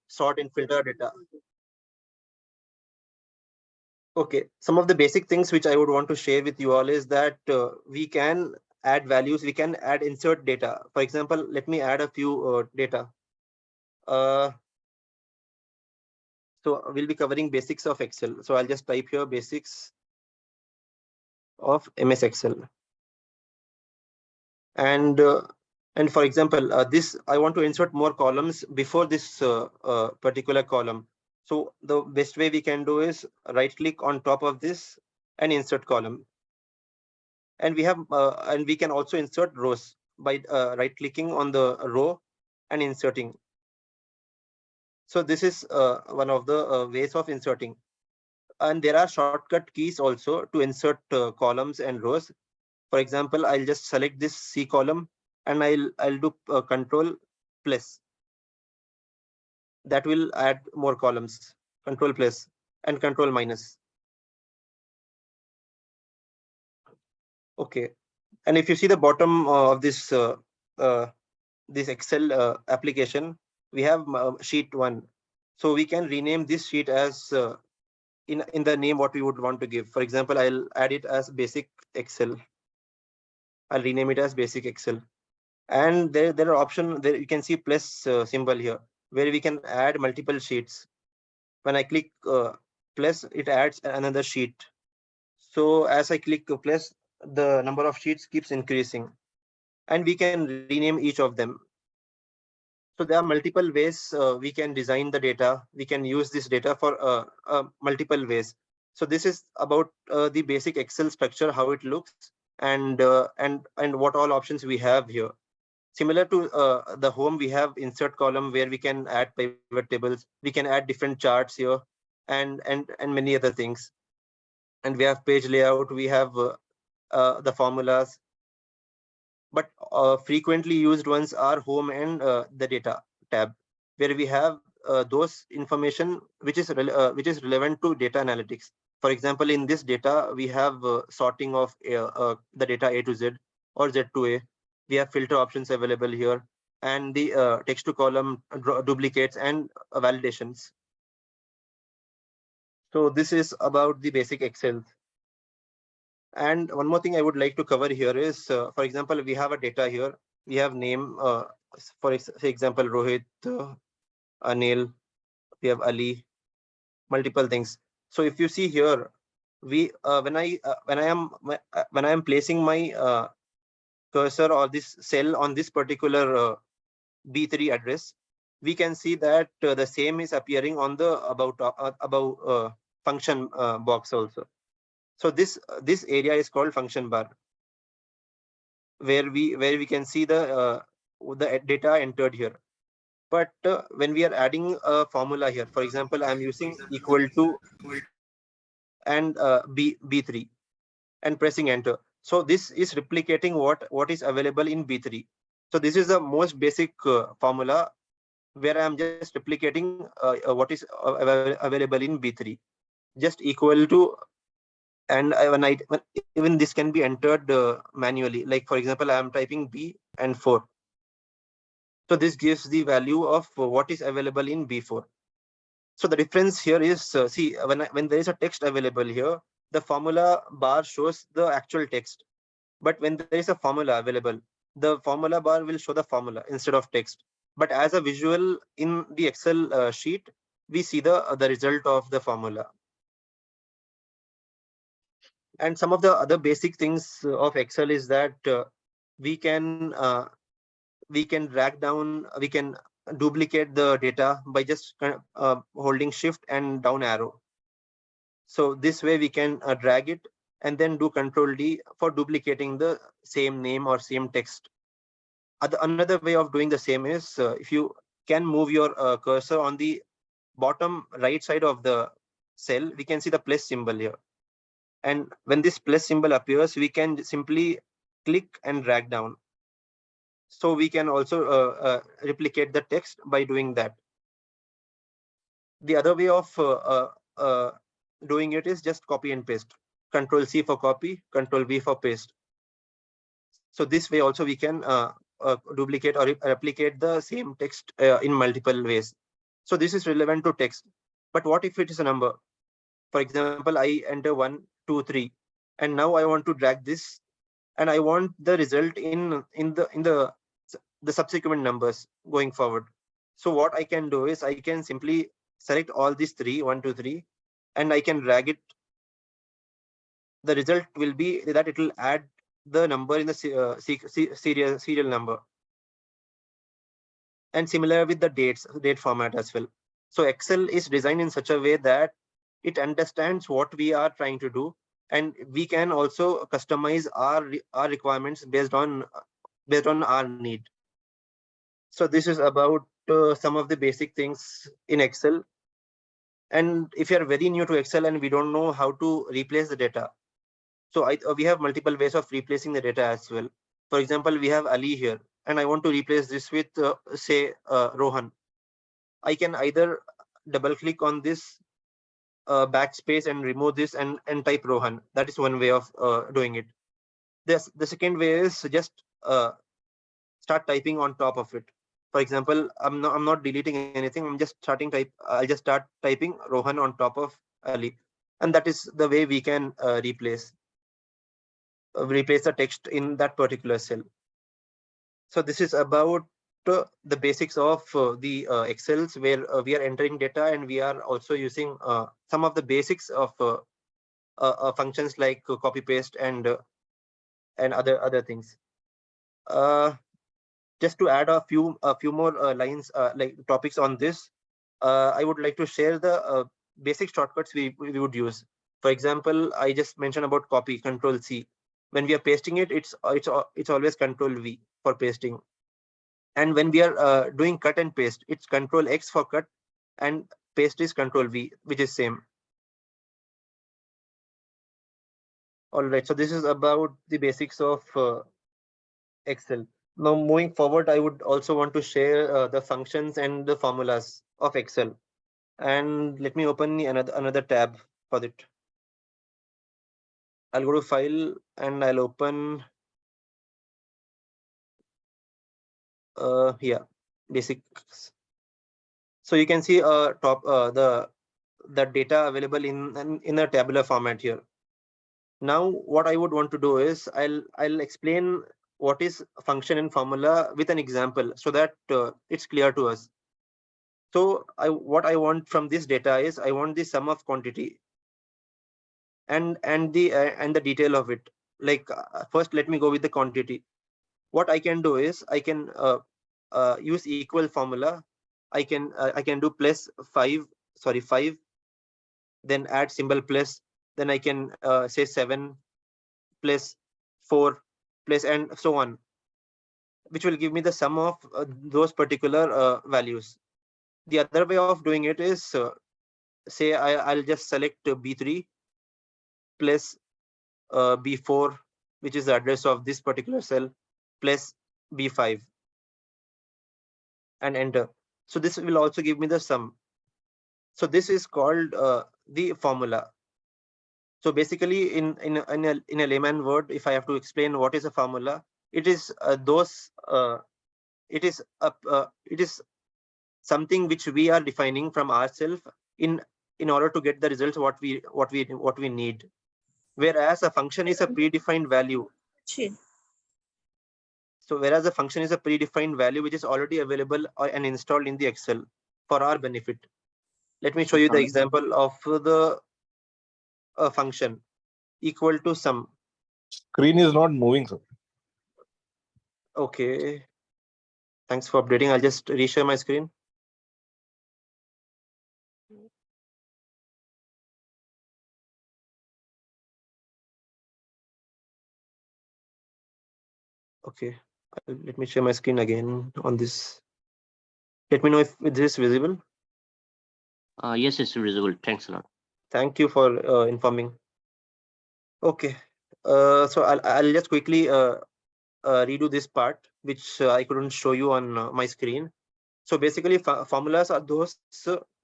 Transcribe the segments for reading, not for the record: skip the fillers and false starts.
sort and filter data. Okay, some of the basic things which I would want to share with you all is that we can add values, we can add insert data. For example, let me add a few data. Uh, so we'll be covering basics of Excel. So I'll just type here basics of MS Excel. And for example, this I want to insert more columns before this particular column. So the best way we can do is right click on top of this and insert column. And we can also insert rows by right clicking on the row and inserting. So this is one of the ways of inserting. And there are shortcut keys also to insert columns and rows. For example, I'll just select this C column and I'll do control plus. That will add more columns. Control plus and control minus. Okay. And if you see the bottom of this Excel application, we have sheet 1. So we can rename this sheet as in the name what we would want to give. For example, I'll add it as basic Excel. I'll rename it as basic Excel. And there are options there. You can see plus symbol here where we can add multiple sheets. When I click plus, it adds another sheet. So as I click plus, the number of sheets keeps increasing, and we can rename each of them. So there are multiple ways we can design the data. We can use this data for multiple ways. So this is about the basic Excel structure, how it looks, and what all options we have here. Similar to the home, we have insert column where we can add pivot tables. We can add different charts here, and many other things. And we have page layout. We have the formulas. But frequently used ones are home and the data tab, where we have those information which is relevant to data analytics. For example, in this data, we have sorting of the data A to Z or Z to A. We have filter options available here, and the text to column duplicates and validations. So this is about the basic Excel. And one more thing I would like to cover here is, for example, we have a data here. We have name, for example, Rohit, Anil, we have Ali, multiple things. So if you see here, we when I am placing my cursor or this cell on this particular B3 address, we can see that the same is appearing on the above function box also. So this area is called function bar, where we can see the data entered here. But when we are adding a formula here, for example, I'm using equal to and B3 and pressing enter. So this is replicating what is available in B3. So this is the most basic formula where I'm just replicating what is available in B3, just equal to. And even this can be entered manually. Like for example, I am typing B and 4. So this gives the value of what is available in B4. So the difference here is, see, when there is a text available here, the formula bar shows the actual text. But when there is a formula available, the formula bar will show the formula instead of text. But as a visual in the Excel sheet, we see the result of the formula. And some of the other basic things of Excel is that we can drag down, we can duplicate the data by just holding shift and down arrow. So this way we can drag it and then do Control D for duplicating the same name or same text. Another way of doing the same is if you can move your cursor on the bottom right side of the cell, we can see the plus symbol here. And when this plus symbol appears, we can simply click and drag down. So we can also replicate the text by doing that. The other way of doing it is just copy and paste. Control C for copy, Control V for paste. So this way also we can duplicate or replicate the same text in multiple ways. So this is relevant to text. But what if it is a number? For example, I enter 1, 2, 3, and now I want to drag this, and I want the result in the subsequent numbers going forward. So what I can do is I can simply select all these three, 1, 2, 3, and I can drag it. The result will be that it will add the number in the serial number, and similar with the date format as well. So Excel is designed in such a way that it understands what we are trying to do, and we can also customize our requirements based on our need. So this is about some of the basic things in Excel. And if you are very new to Excel and we don't know how to replace the data, so we have multiple ways of replacing the data as well. For example, we have Ali here, and I want to replace this with say Rohan. I can either double click on this backspace and remove this and type Rohan. That is one way of doing it. The second way is just start typing on top of it. For example, I'm not deleting anything. I'm just starting type. I'll just start typing Rohan on top of Ali, and that is the way we can replace the text in that particular cell. So this is about the basics of the Excels, where we are entering data and we are also using some of the basics of functions like copy paste and other things. Just to add a few more lines like topics on this, I would like to share the basic shortcuts we would use. For example, I just mentioned about copy, Control C. When we are pasting it, it's always Control V for pasting. And when we are doing cut and paste, it's Control X for cut, and paste is Control V, which is same. All right, so this is about the basics of Excel. Now moving forward, I would also want to share the functions and the formulas of Excel. And let me open another tab for it. I'll go to File and I'll open here, basics. So you can see top the data available in a tabular format here. Now what I would want to do is I'll explain what is function and formula with an example so that it's clear to us. So what I want from this data is I want the sum of quantity and the detail of it. Like first, let me go with the quantity. What I can do is I can use equal formula. I can do plus 5, sorry 5, then add symbol plus, then I can say 7 plus 4 plus, and so on, which will give me the sum of those particular values. The other way of doing it is say I'll just select B3 plus B4, which is the address of this particular cell, plus B5, and enter. So this will also give me the sum. So this is called the formula. So basically, in a layman word, if I have to explain what is a formula, it is it is something which we are defining from ourselves in order to get the results what we need. Whereas a function is a predefined value. So whereas a function is a predefined value which is already available and installed in the Excel for our benefit. Let me show you the example of the function equal to sum. Screen is not moving, sir. Okay. Thanks for updating. I'll just reshare my screen. Okay. Let me share my screen again on this. Let me know if this is visible. Yes, it's visible. Thanks a lot. Thank you for informing. Okay. So I'll just quickly redo this part, which I couldn't show you on my screen. So basically, formulas are those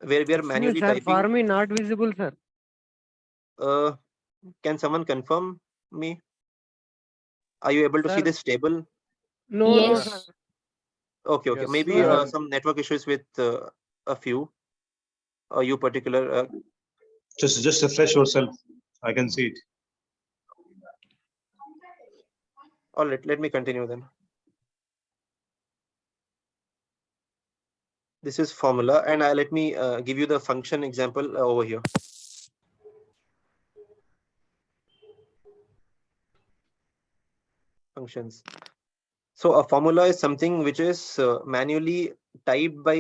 where we are manually sir, typing. for me, not visible, sir. Can someone confirm me? Are you able to see Sir. this table? No, Yes. no, sir. Okay. Yes, Maybe no, sir. some network issues with a few, you particular. Just refresh yourself. I can see it. All right, let me continue then. This is formula, and let me give you the function example over here. Functions. So a formula is something which is manually typed by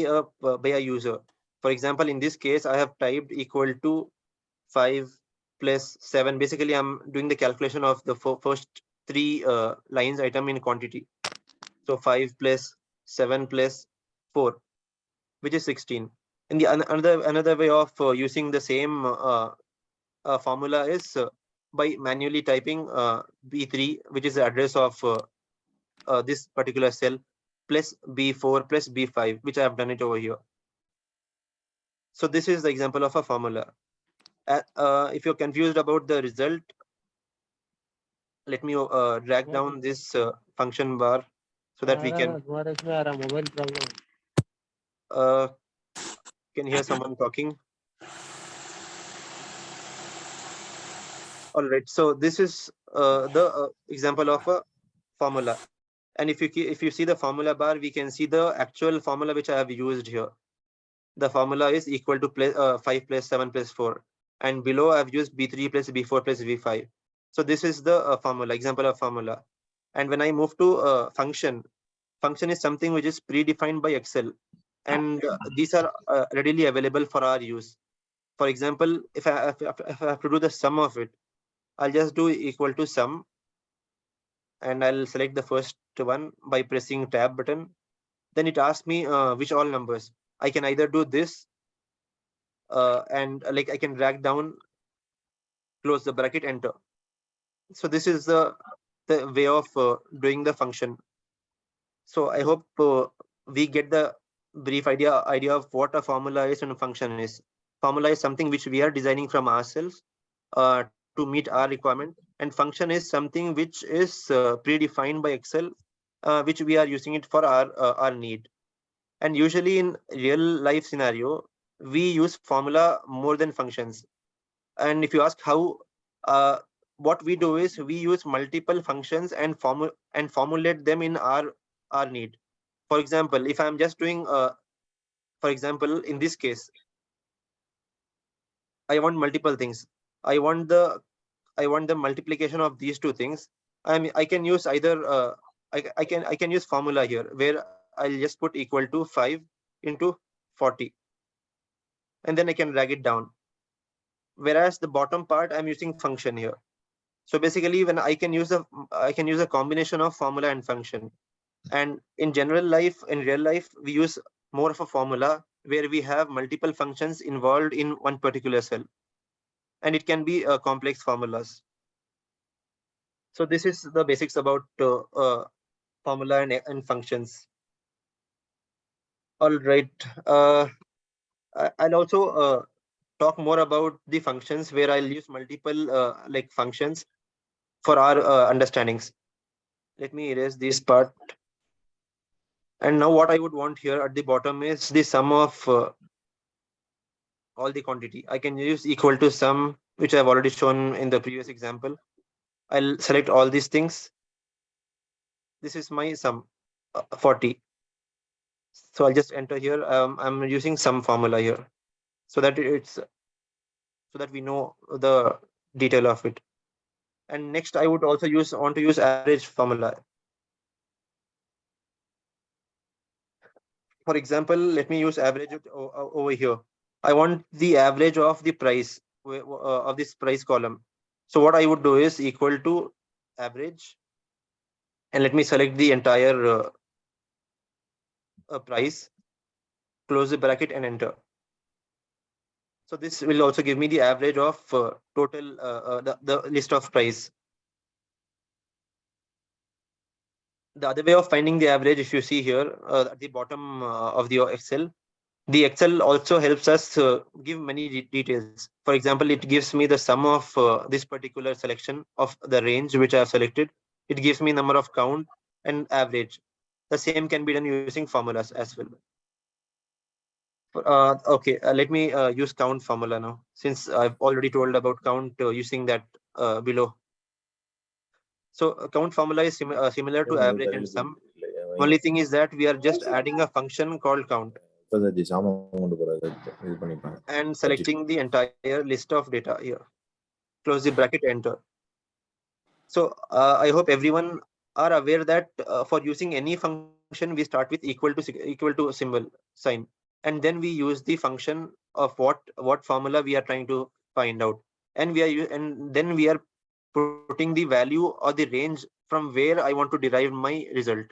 a user. For example, in this case, I have typed equal to 5 plus 7. Basically, I'm doing the calculation of the first three lines item in quantity. So 5 plus 7 plus 4, which is 16. And the another way of using the same formula is by manually typing B3, which is the address of this particular cell, plus B4 plus B5, which I have done it over here. So this is the example of a formula. If you're confused about the result, let me drag down this function bar so that we can hear someone talking. All right, so this is the example of a formula. And if you see the formula bar, we can see the actual formula which I have used here. The formula is equal to 5 plus 7 plus 4. And below I've used B3 plus B4 plus B5. So this is the formula, example of formula. And when I move to function is something which is predefined by Excel. And these are readily available for our use. For example, if I have to do the sum of it, I'll just do equal to sum. And I'll select the first one by pressing tab button. Then it asks me which all numbers. I can either do this and like I can drag down, close the bracket, enter. So this is the way of doing the function. So I hope we get the brief idea of what a formula is and a function is. Formula is something which we are designing from ourselves to meet our requirement, and function is something which is predefined by Excel, which we are using it for our need. And usually in real life scenario, we use formula more than functions. And if you ask how, uh, what we do is we use multiple functions and formulate them in our need. For example, if I'm just doing for example, in this case, I want multiple things. I want the multiplication of these two things. I can use either I can use formula here, where I'll just put equal to 5 into 40, and then I can drag it down. Whereas the bottom part, I'm using function here. So basically, when I can use a combination of formula and function. And in real life, we use more of a formula where we have multiple functions involved in one particular cell, and it can be complex formulas. So this is the basics about formula and functions. All right. I'll also talk more about the functions where I'll use multiple like functions for our understandings. Let me erase this part. And now what I would want here at the bottom is the sum of all the quantity. I can use equal to sum, which I've already shown in the previous example. I'll select all these things. This is my sum, 40. So I'll just enter here. I'm using sum formula here, so that we know the detail of it. And next, I would also want to use average formula. For example, let me use average over here. I want the average of the price of this price column. So what I would do is equal to average, and let me select the entire price, close the bracket, and enter. So this will also give me the average of total the list of price. The other way of finding the average, if you see here at the bottom of the Excel, the Excel also helps us give many details. For example, it gives me the sum of this particular selection of the range which I have selected. It gives me number of count and average. The same can be done using formulas as well. Okay, let me use count formula now, since I've already told about count using that below. So count formula is similar to average and sum. Only thing is that we are just adding a function called count and selecting the entire list of data here. Close the bracket, enter. So I hope everyone are aware that for using any function, we start with equal to symbol sign, and then we use the function of what formula we are trying to find out, and and then we are putting the value or the range from where I want to derive my result.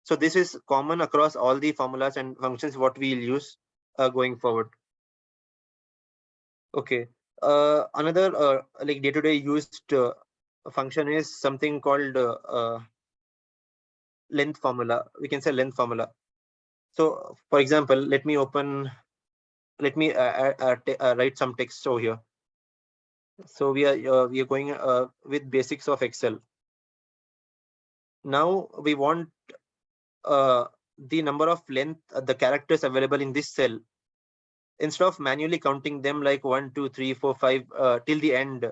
So this is common across all the formulas and functions what we will use going forward. Okay. Another like day-to-day used function is something called length formula. We can say length formula. So, for example, let me write some text over here. So we are going with basics of Excel. Now we want the number of length, the characters available in this cell. Instead of manually counting them like 1, 2, 3, 4, 5 till the end,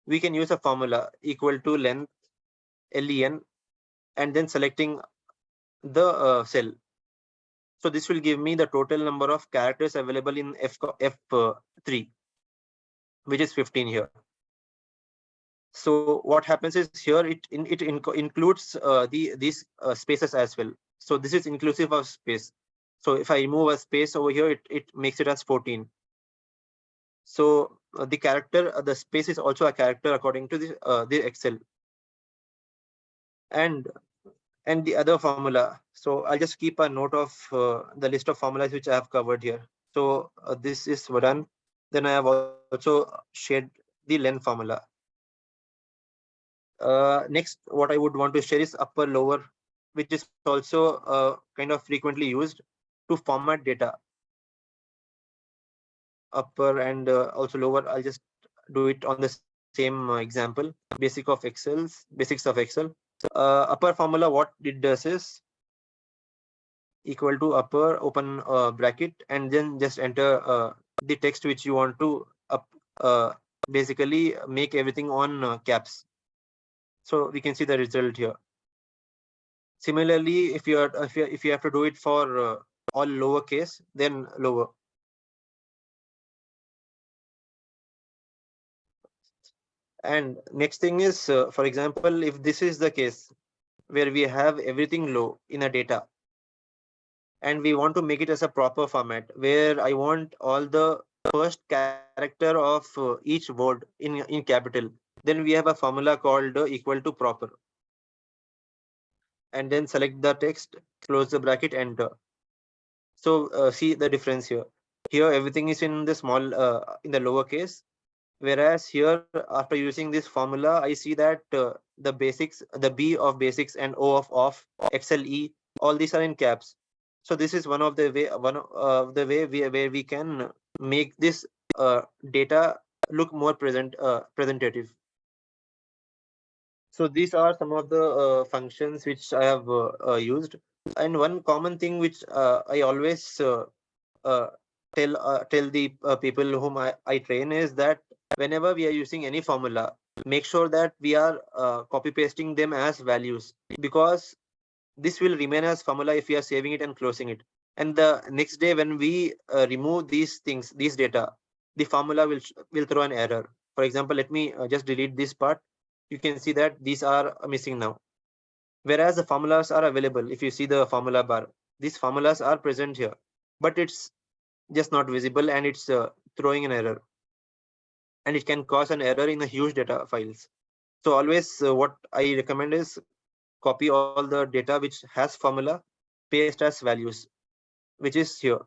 we can use a formula equal to length len and then selecting the cell. So this will give me the total number of characters available in F3, which is 15 here. So what happens is here it includes these spaces as well. So this is inclusive of space. So if I remove a space over here, it makes it as 14. So the space is also a character according to the Excel. And the other formula. So I'll just keep a note of the list of formulas which I have covered here. So this is done. Then I have also shared the length formula. Next, what I would want to share is upper lower, which is also kind of frequently used to format data. Upper and also lower. I'll just do it on the same example. Basics of Excel. Upper formula, what it does is equal to upper open bracket and then just enter the text which you want to basically make everything on caps. So we can see the result here. Similarly, if you have to do it for all lowercase, then lower. And next thing is, for example, if this is the case where we have everything low in a data, and we want to make it as a proper format where I want all the first character of each word in capital, then we have a formula called equal to proper, and then select the text, close the bracket, enter. So see the difference here. Here everything is in the small in the lower case, whereas here after using this formula I see that the basics, the B of basics and O of off, XLE, all these are in caps. So this is one of the way where we can make this data look more presentative. So these are some of the functions which I have used. And one common thing which I always uh, tell the people whom I train is that whenever we are using any formula, make sure that we are copy pasting them as values, because this will remain as formula if we are saving it and closing it. And the next day when we remove these things, these data, the formula will throw an error. For example, let me just delete this part. You can see that these are missing now. Whereas the formulas are available. If you see the formula bar, these formulas are present here, but it's just not visible and it's throwing an error. And it can cause an error in the huge data files. So always what I recommend is copy all the data which has formula, paste as values, which is here.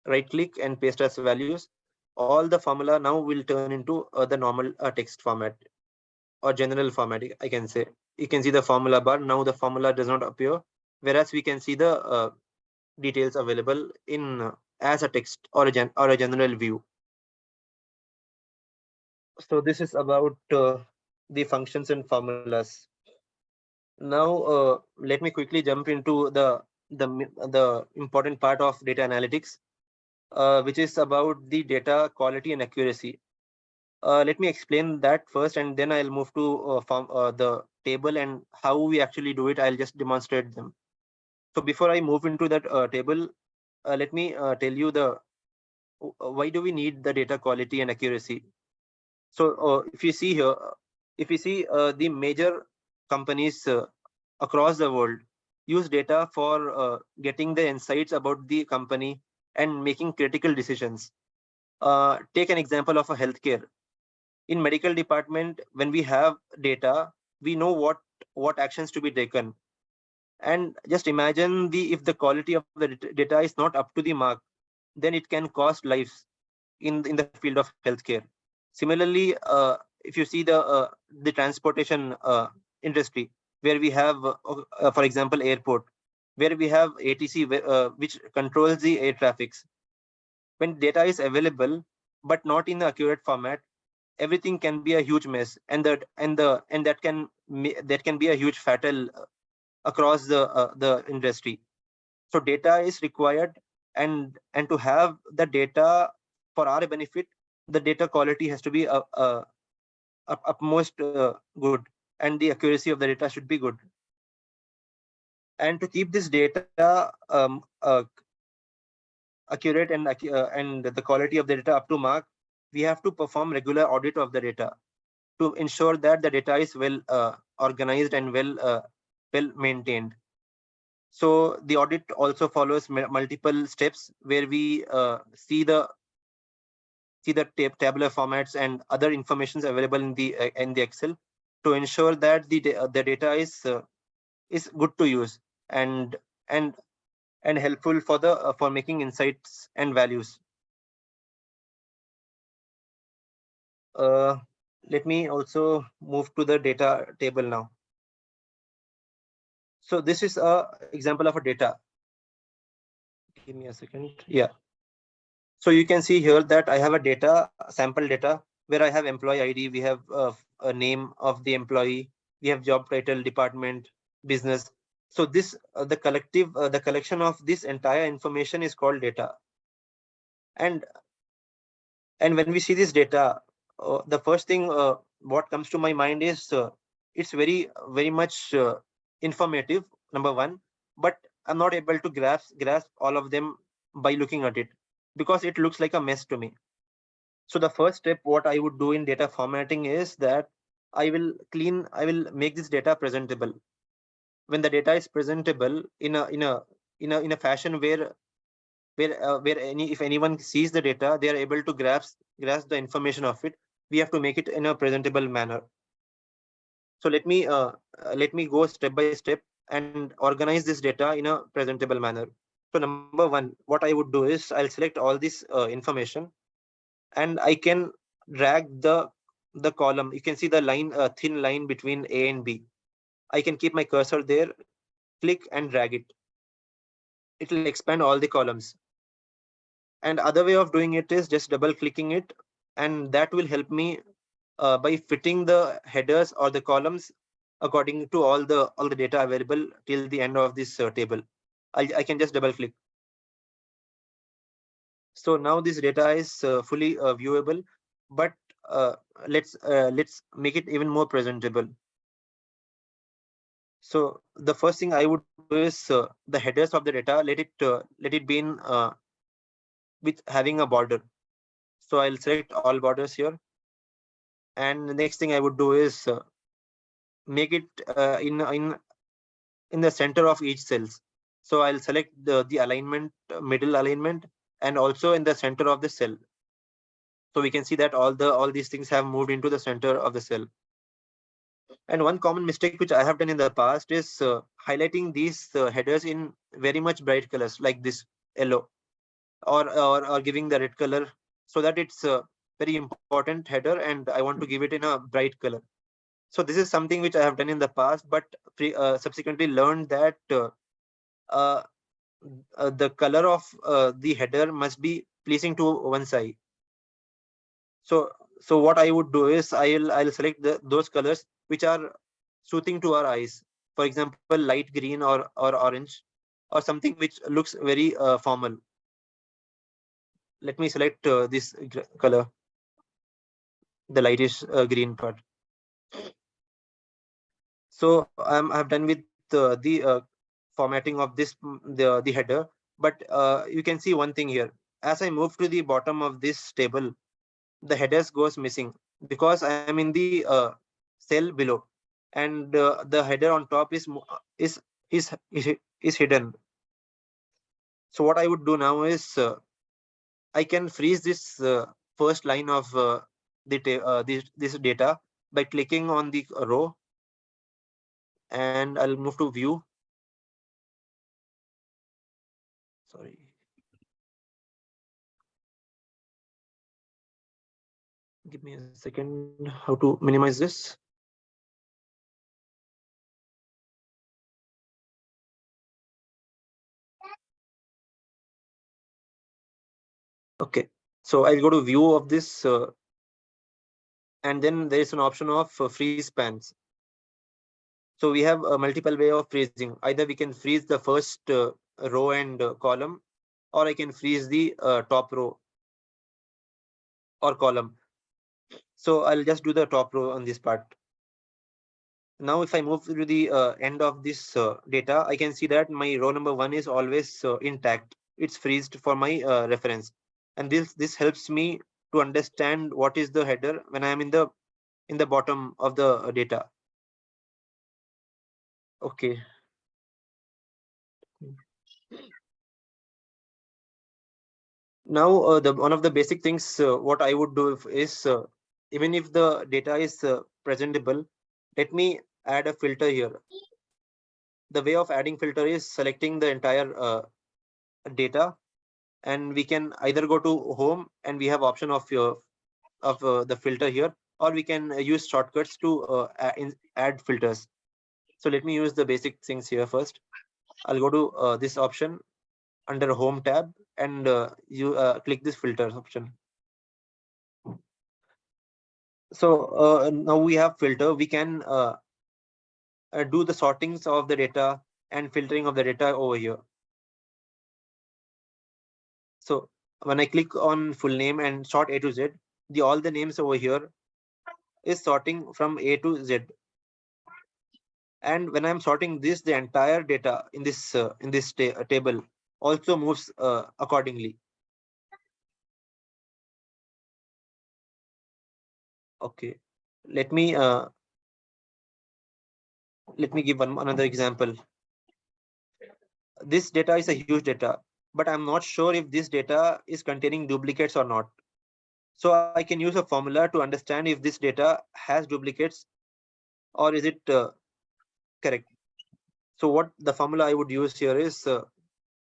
Right click and paste as values. All the formula now will turn into the normal text format or general format, I can say. You can see the formula bar. Now the formula does not appear, whereas we can see the details available in as a text or a general view. So this is about the functions and formulas. Now let me quickly jump into the important part of data analytics. which is about the data quality and accuracy. Let me explain that first, and then I'll move to the table and how we actually do it. I'll just demonstrate them. So before I move into that table, let me tell you the why do we need the data quality and accuracy. So if you see here, if you see the major companies across the world use data for getting the insights about the company and making critical decisions. Take an example of a healthcare. In medical department, when we have data, we know what actions to be taken. And just imagine if the quality of the data is not up to the mark, then it can cost lives in the field of healthcare. Similarly, if you see the transportation industry, where we have, for example, airport, where we have ATC, which controls the air traffics. When data is available but not in the accurate format, everything can be a huge mess, and that can be a huge fatal across the industry. So data is required, and to have the data for our benefit, the data quality has to be upmost good, and the accuracy of the data should be good. And to keep this data accurate and the quality of the data up to mark, we have to perform regular audit of the data to ensure that the data is well organized and well maintained. So the audit also follows multiple steps where we see the tabular formats and other informations available in the Excel to ensure that the data is good to use and and and helpful for making insights and values. Uh, Let me also move to the data table now. So this is a example of a data. Give me a second. Yeah. So you can see here that I have a data, sample data, where I have employee ID, we have a name of the employee, we have job title, department, business. So this, the collection of this entire information is called data. And when we see this data, the first thing what comes to my mind is it's very much informative, number one, but I'm not able to grasp all of them by looking at it, because it looks like a mess to me. So the first step what I would do in data formatting is that I will make this data presentable. When the data is presentable in a fashion where any if anyone sees the data, they are able to grasp the information of it. We have to make it in a presentable manner. So let me go step by step and organize this data in a presentable manner. So number one, what I would do is I'll select all this information, and I can drag the column. You can see the line, thin line between A and B. I can keep my cursor there, click and drag it. It will expand all the columns. And other way of doing it is just double clicking it, and that will help me by fitting the headers or the columns according to all the data available till the end of this table. I can just double click. So now this data is fully viewable, but uh, let's make it even more presentable. So the first thing I would do is the headers of the data, let it be in with having a border. So I'll select all borders here, and the next thing I would do is make it in the center of each cells. So I'll select the alignment, middle alignment, and also in the center of the cell. So we can see that all these things have moved into the center of the cell. And one common mistake which I have done in the past is highlighting these headers in very much bright colors like this yellow, or giving the red color, so that it's a very important header and I want to give it in a bright color. So this is something which I have done in the past, but subsequently learned that uh, the color of the header must be pleasing to one's eye. So what I would do is I'll select those colors which are soothing to our eyes. For example, light green or orange, or something which looks very formal. let me select this color, the lightish green part. So I've done with the formatting of this the header, but you can see one thing here. As I move to the bottom of this table, the headers goes missing because I am in the cell below, and the header on top is is hidden. So what I would do now is I can freeze this first line of this data by clicking on the row, and I'll move to view. Sorry. Give me a second. How to minimize this? Okay. So I'll go to view of this, and then there is an option of freeze spans. So we have a multiple way of freezing. Either we can freeze the first row and column, or I can freeze the top row or column. So I'll just do the top row on this part. Now, if I move to the end of this data, I can see that my row number 1 is always intact. It's freezed for my reference. And this helps me to understand what is the header when I am in the bottom of the data. Okay. Now, the one of the basic things what I would do is even if the data is presentable, let me add a filter here. The way of adding filter is selecting the entire data, and we can either go to home and we have option of the filter here, or we can use shortcuts to add filters. So let me use the basic things here first. I'll go to this option under home tab, and you click this filter option. So now we have filter. We can do the sortings of the data and filtering of the data over here. So when I click on full name and sort A to Z, all the names over here is sorting from A to Z. And when I'm sorting this, the entire data in this table also moves accordingly. Okay, let me give another example. This data is a huge data, but I'm not sure if this data is containing duplicates or not. So I can use a formula to understand if this data has duplicates or is it correct. So what the formula I would use here is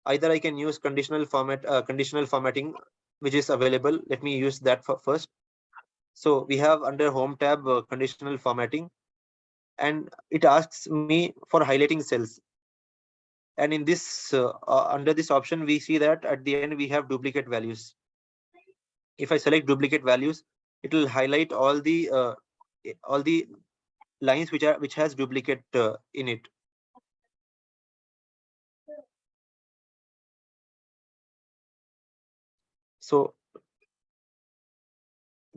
either I can use conditional formatting, which is available. Let me use that first. So we have under home tab conditional formatting, and it asks me for highlighting cells. And in this under this option, we see that at the end we have duplicate values. If I select duplicate values, it will highlight all the lines which has duplicate in it. So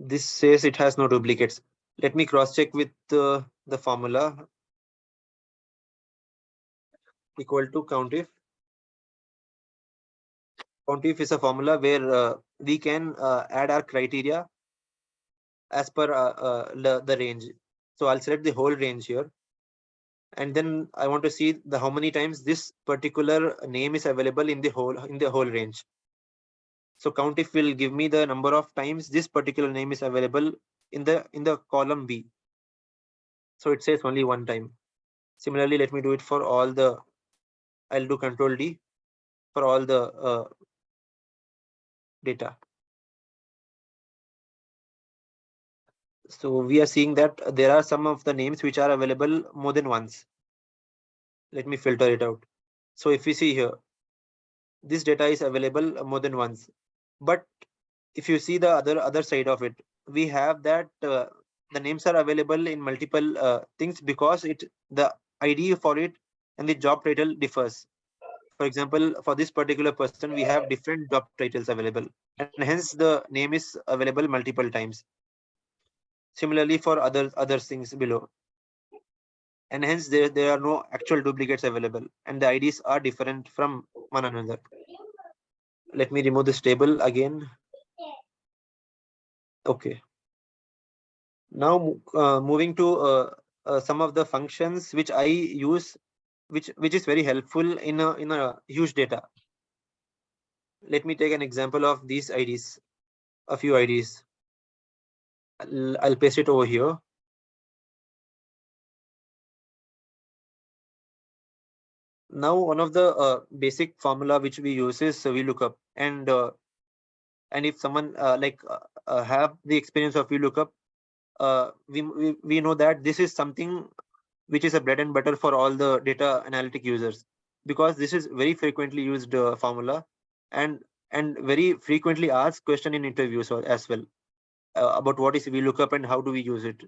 this says it has no duplicates. Let me cross check with the formula equal to countif. Countif is a formula where we can add our criteria as per the range. So I'll select the whole range here, and then I want to see the how many times this particular name is available in the whole range. So countif will give me the number of times this particular name is available in the column B. So it says only one time. Similarly, let me do it for all the. I'll do Control D for all the data. So we are seeing that there are some of the names which are available more than once. Let me filter it out. So if we see here, this data is available more than once. But if you see the other side of it, we have that the names are available in multiple things because the ID for it and the job title differs. For example, for this particular person, we have different job titles available, and hence the name is available multiple times. Similarly, for other things below, and hence there are no actual duplicates available, and the IDs are different from one another. Let me remove this table again. Okay. Now moving to some of the functions which I use, which is very helpful in a huge data. Let me take an example of these IDs, a few IDs. I'll paste it over here. Now, one of the basic formula which we use is VLOOKUP, and if someone have the experience of VLOOKUP, we know that this is something which is a bread and butter for all the data analytic users, because this is very frequently used formula, and very frequently asked question in interviews as well, about what is VLOOKUP and how do we use it.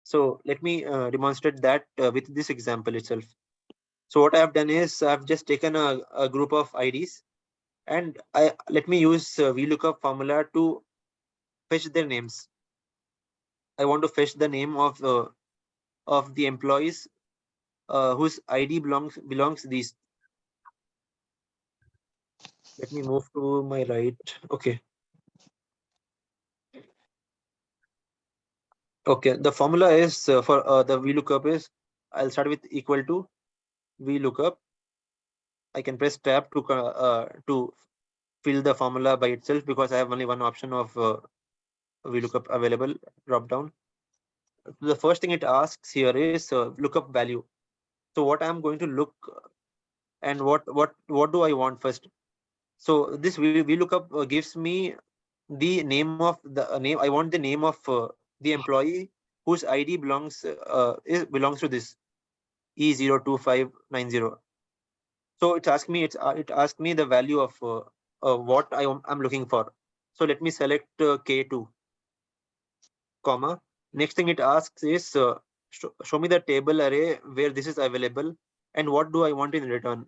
So let me demonstrate that with this example itself. So what I have done is I've just taken a group of IDs, and let me use VLOOKUP formula to fetch their names. I want to fetch the name of the employees whose ID belongs these. Let me move to my right. Okay. Okay. The formula is for the VLOOKUP is, I'll start with equal to VLOOKUP. I can press tab to fill the formula by itself, because I have only one option of VLOOKUP available drop down. The first thing it asks here is lookup value. So what I'm going to look, and what do I want first? So this VLOOKUP gives me the name of the name. I want the name of the employee whose ID belongs to this E02590. So it asks me the value of what I'm looking for. So let me select K2, comma. Next thing it asks is show me the table array where this is available, and what do I want in return.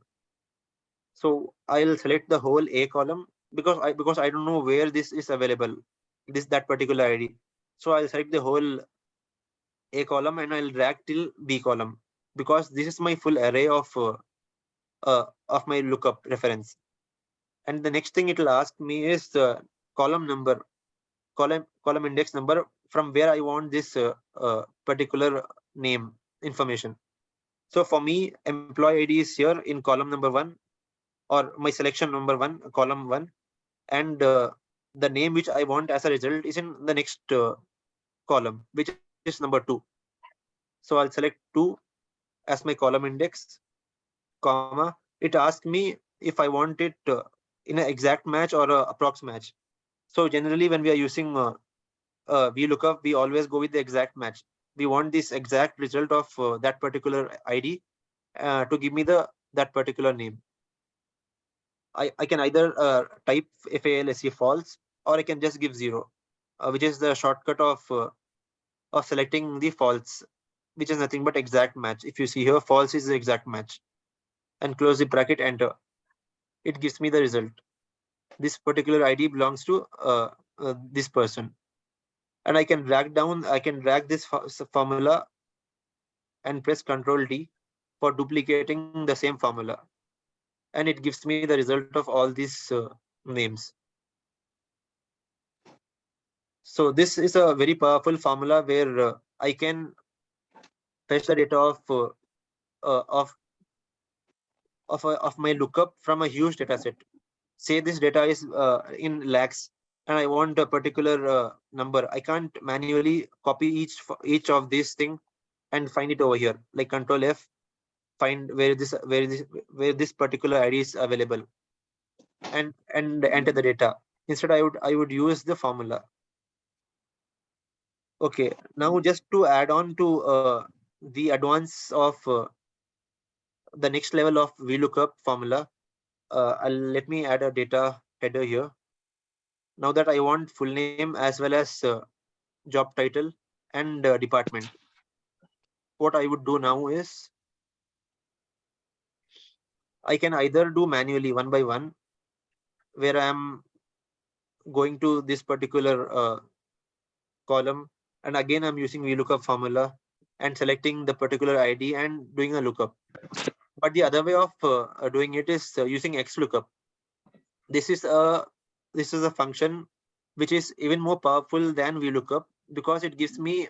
So I'll select the whole A column, because I don't know where this is available, that particular ID. So I'll select the whole A column and I'll drag till B column, because this is my full array of my lookup reference. And the next thing it will ask me is the column number, column index number, from where I want this particular name information. So for me, employee ID is here in column number 1, or my selection number 1, column 1, and the name which I want as a result is in the next column, which is number 2. So I'll select 2 as my column index, comma. It asks me if I want it in an exact match or a approx match. So generally, when we are using VLOOKUP, we always go with the exact match. We want this exact result of that particular ID to give me that particular name. I can either type FALSE false, or I can just give 0, which is the shortcut of selecting the false, which is nothing but exact match. If you see here, false is the exact match, and close the bracket, enter. It gives me the result. This particular ID belongs to this person, and I can drag this formula and press Ctrl D for duplicating the same formula, and it gives me the result of all these names. So this is a very powerful formula where I can fetch the data of my lookup from a huge data set. Say this data is in lakhs, and I want a particular number. I can't manually copy each of these thing and find it over here, like Control F, find where this particular ID is available, and enter the data. Instead, I would use the formula. Okay, now just to add on to the advance of the next level of VLOOKUP formula, let me add a data header here. Now that I want full name as well as job title and department, what I would do now is I can either do manually one by one, where I am going to this particular column, and again I'm using VLOOKUP formula and selecting the particular ID and doing a lookup. But the other way of doing it is using XLOOKUP. This is a function which is even more powerful than VLOOKUP because it gives me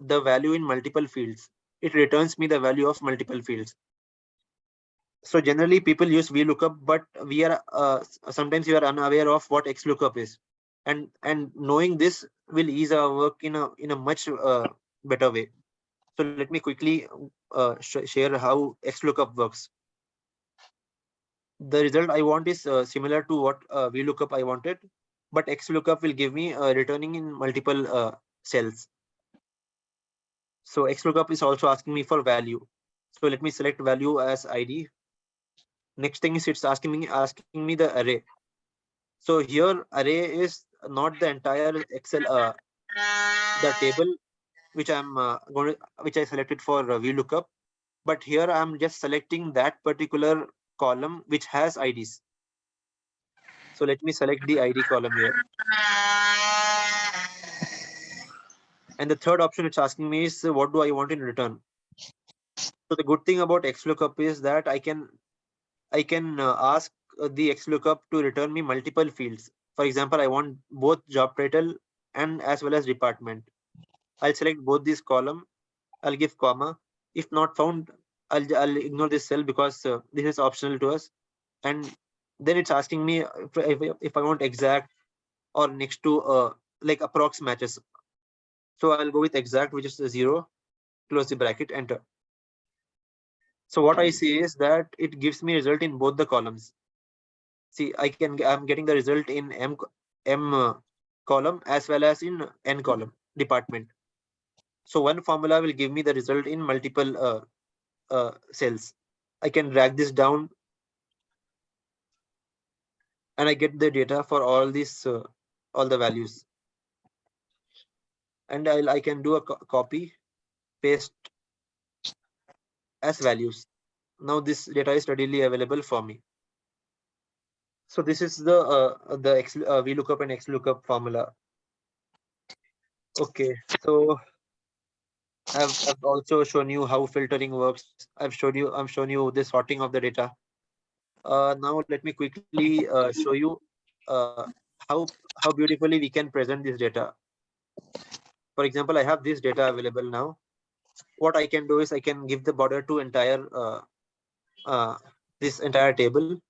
the value in multiple fields. It returns me the value of multiple fields. So generally people use VLOOKUP, but we are sometimes you are unaware of what XLOOKUP is, and knowing this will ease our work in a much better way. So let me quickly share how XLOOKUP works. The result I want is similar to what VLOOKUP I wanted, but XLOOKUP will give me returning in multiple cells. So XLOOKUP is also asking me for value. So let me select value as ID. Next thing is it's asking me the array. So here array is not the entire Excel the table which which I selected for VLOOKUP, but here I'm just selecting that particular column which has IDs. So let me select the ID column here. And the third option it's asking me is what do I want in return. So the good thing about XLOOKUP is that I can ask the XLOOKUP to return me multiple fields. For example, I want both job title and as well as department. I'll select both these column. I'll give comma. If not found, I'll ignore this cell because this is optional to us. And then it's asking me if I want exact or next to like approx matches. So I'll go with exact, which is 0. Close the bracket, enter. So what I see is that it gives me result in both the columns. See, I'm getting the result in M column as well as in N column department. So one formula will give me the result in multiple cells. I can drag this down and I get the data for all these all the values. And I can do a copy, paste as values. Now this data is readily available for me. So this is the VLOOKUP and XLOOKUP formula. Okay, so I've also shown you how filtering works. I'm shown you the sorting of the data. Now let me quickly show you how beautifully we can present this data. For example, I have this data available now. What I can do is I can give the border to entire this entire table.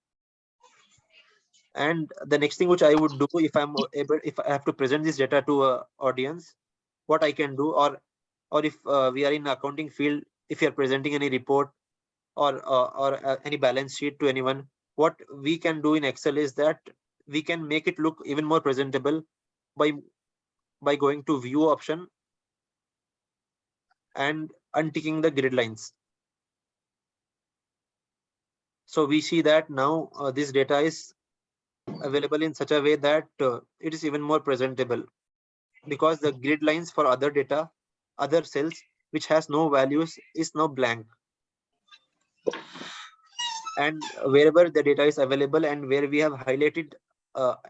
And the next thing which I would do if I have to present this data to a audience, what I can do, or if we are in accounting field, if you are presenting any report or any balance sheet to anyone, what we can do in Excel is that we can make it look even more presentable by going to view option and unticking the grid lines. So we see that now this data is available in such a way that it is even more presentable, because the grid lines for other data, other cells which has no values is now blank. And wherever the data is available and where we have highlighted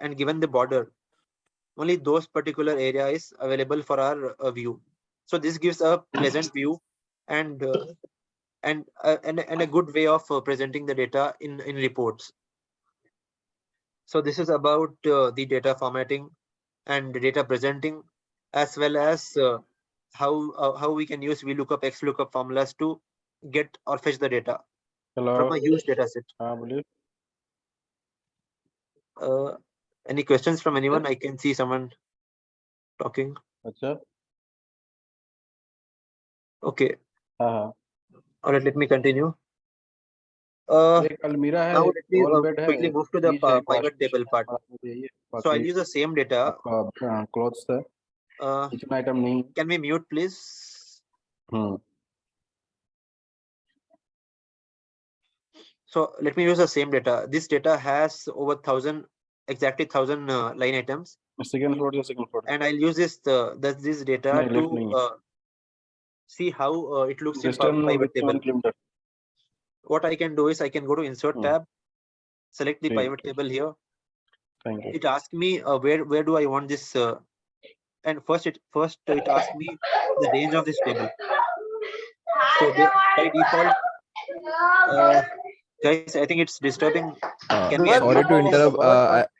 and given the border, only those particular area is available for our view. So this gives a pleasant view and a good way of presenting the data in reports. So this is about the data formatting and data presenting, as well as how we can use VLOOKUP, XLOOKUP formulas to get or fetch the data from a huge data set. Any questions from anyone? I can see someone talking. Okay. All right, let me continue. Now let me quickly move to the pivot table part. So I'll use the same data. Can we mute, please? So let me use the same data. This data has over 1,000, exactly 1,000 line items. And I'll use this data to see how it looks in pivot table. what I can do is I can go to Insert tab, select the Great. pivot table here. Thank you. It asks me where do I want this, and first it asks me the range of this table. So by default, guys, I think it's disturbing. Can we Sorry unmute to this? interrupt.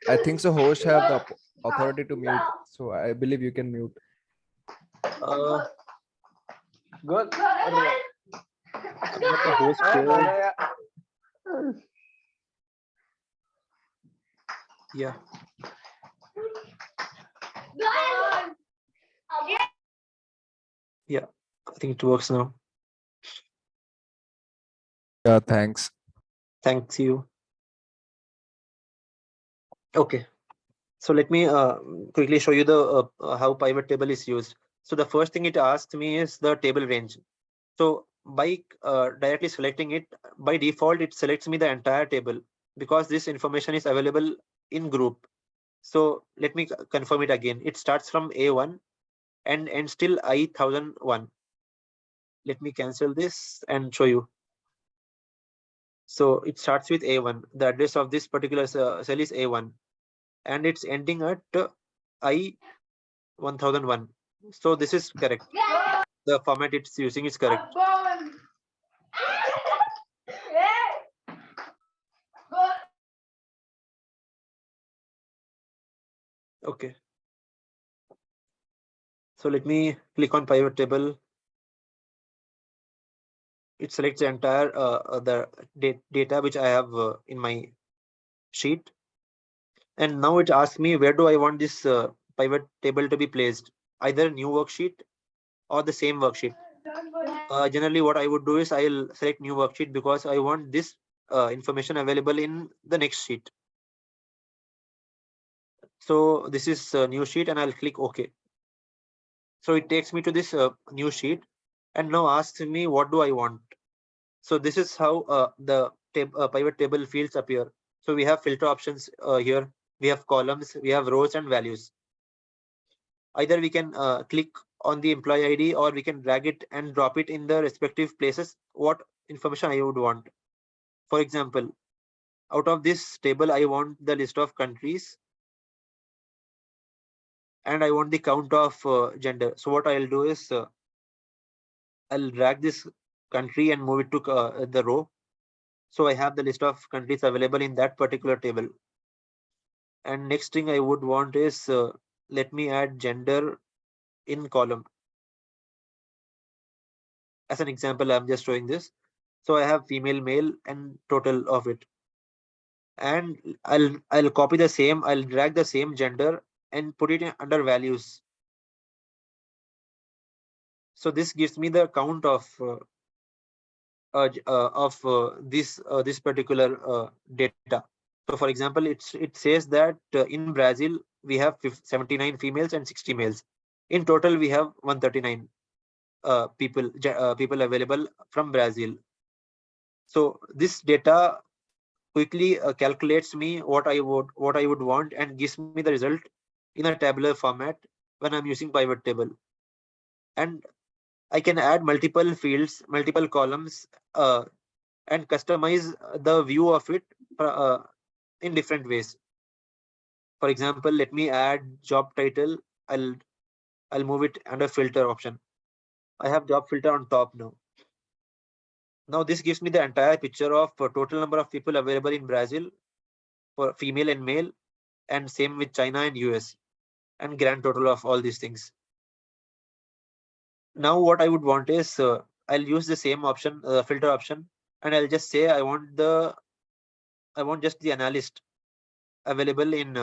I think so. Host have the authority to mute, so I believe you can mute. Good. Not the host here. Yeah. Yeah, I think it works now. Yeah, thanks. Thanks you. Okay. So let me quickly show you the how pivot table is used. So the first thing it asks me is the table range. So by directly selecting it, by default, it selects me the entire table because this information is available in group. So let me confirm it again. It starts from A1 and ends till I1001. Let me cancel this and show you. So it starts with A1. The address of this particular cell is A1, and it's ending at I1001. So this is correct. The format it's using is correct. Okay. So let me click on pivot table. It selects the entire data which I have in my sheet. And now it asks me where do I want this pivot table to be placed, either new worksheet or the same worksheet. Generally what I would do is I'll select new worksheet because I want this information available in the next sheet. So this is a new sheet and I'll click OK. So it takes me to this new sheet and now asks me what do I want. So this is how the pivot table fields appear. So we have filter options here. We have columns, we have rows and values. Either we can click on the employee ID or we can drag it and drop it in the respective places what information I would want. For example, out of this table, I want the list of countries and I want the count of gender. So what I'll do is I'll drag this country and move it to the row. So I have the list of countries available in that particular table. And next thing I would want is let me add gender in column. As an example, I'm just showing this. So I have female, male, and total of it. And I'll copy the same. I'll drag the same gender and put it under values. So this gives me the count of this particular data. So for example, it says that in Brazil we have 79 females and 60 males. In total, we have 139 people available from Brazil. So this data quickly calculates me what I would want and gives me the result in a tabular format when I'm using pivot table. And I can add multiple fields, multiple columns, and customize the view of it in different ways. For example, let me add job title. I'll move it under filter option. I have job filter on top now. Now this gives me the entire picture of total number of people available in Brazil for female and male, and same with China and US, and grand total of all these things. Now what I would want is I'll use the same option, filter option, and I'll just say I want just the analyst available in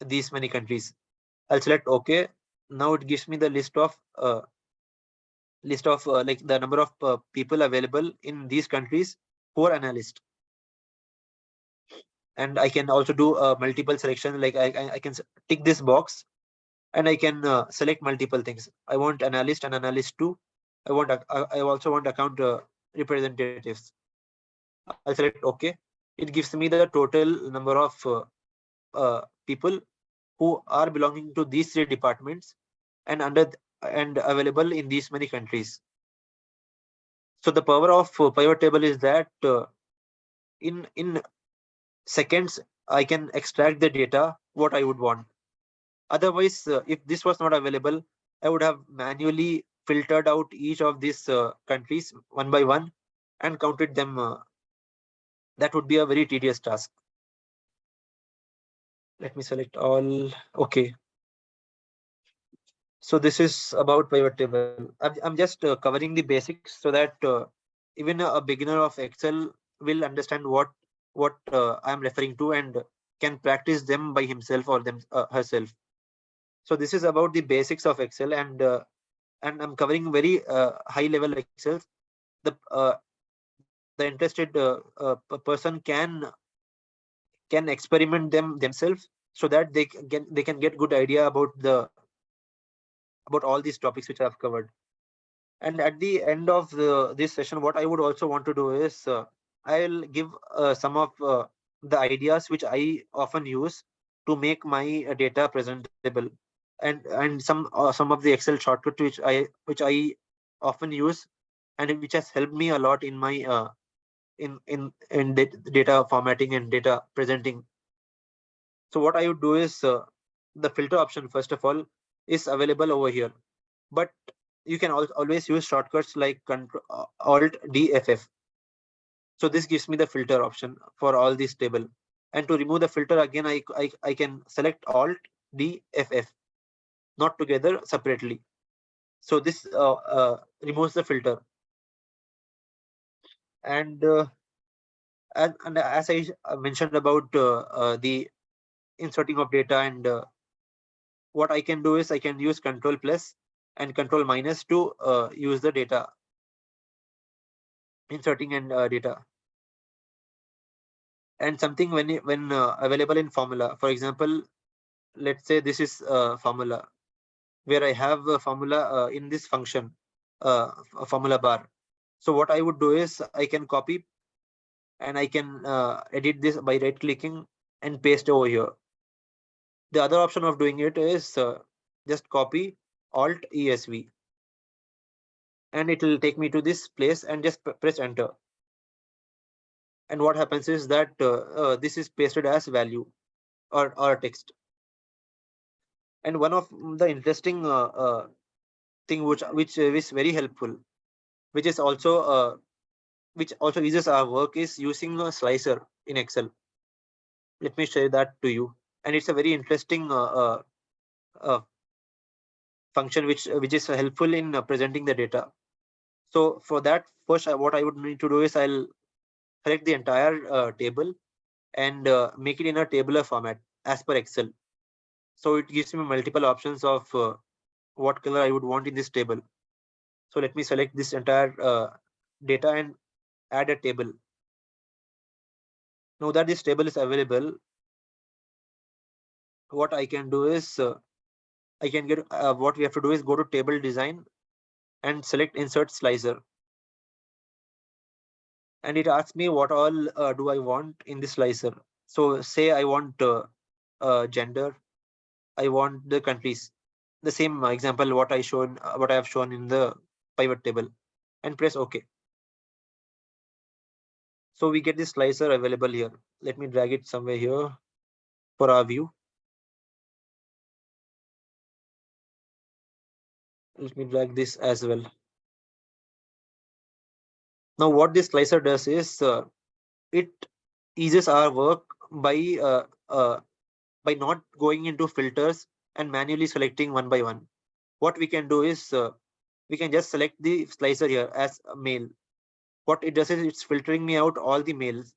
these many countries. I'll select OK. Now it gives me the list of like the number of people available in these countries who are analyst. And I can also do multiple selection. Like I can tick this box and I can select multiple things. I want analyst and analyst 2. I also want account representatives. I'll select OK. It gives me the total number of people who are belonging to these 3 departments and available in these many countries. So the power of pivot table is that in seconds I can extract the data what I would want. Otherwise, if this was not available, I would have manually filtered out each of these countries one by one and counted them. That would be a very tedious task. Let me select all. Okay. So this is about pivot table. I'm just covering the basics so that even a beginner of Excel will understand what I'm referring to and can practice them by himself or them herself. So this is about the basics of Excel, and I'm covering very high level Excel. The interested person can experiment them themselves so that they can get good idea about all these topics which I've covered. And at the end of this session, what I would also want to do is I'll give some of the ideas which I often use to make my data presentable, and some of the Excel shortcut which I often use and which has helped me a lot in my data formatting and data presenting. So what I would do is the filter option first of all is available over here, but you can always use shortcuts like Alt DFF. So this gives me the filter option for all this table. And to remove the filter again, I can select Alt DFF, not together, separately. So this removes the filter. And as I mentioned about the inserting of data, and what I can do is I can use Control plus and Control minus to use the data inserting and data. And something when available in formula. For example, let's say this is a formula where I have a formula in this function, a formula bar. So what I would do is I can copy and I can edit this by right clicking and paste over here. The other option of doing it is just copy Alt ESV, and it will take me to this place and just press enter. And what happens is that this is pasted as value or text. And one of the interesting thing which is very helpful, which is also which also eases our work, is using a slicer in Excel. Let me share that to you. And it's a very interesting uh, function which is helpful in presenting the data. So for that, first what I would need to do is I'll select the entire table and make it in a tabular format as per Excel. So it gives me multiple options of what color I would want in this table. So let me select this entire data and add a table. Now that this table is available, what I can do is I can get what we have to do is go to table design and select insert slicer. And it asks me what all do I want in this slicer. So say I want gender, I want the countries, the same example what I have shown in the pivot table, and press OK. So we get this slicer available here. Let me drag it somewhere here for our view. Let me drag this as well. Now what this slicer does is it eases our work by not going into filters and manually selecting one by one. What we can do is we can just select the slicer here as a male. What it does is it's filtering me out all the males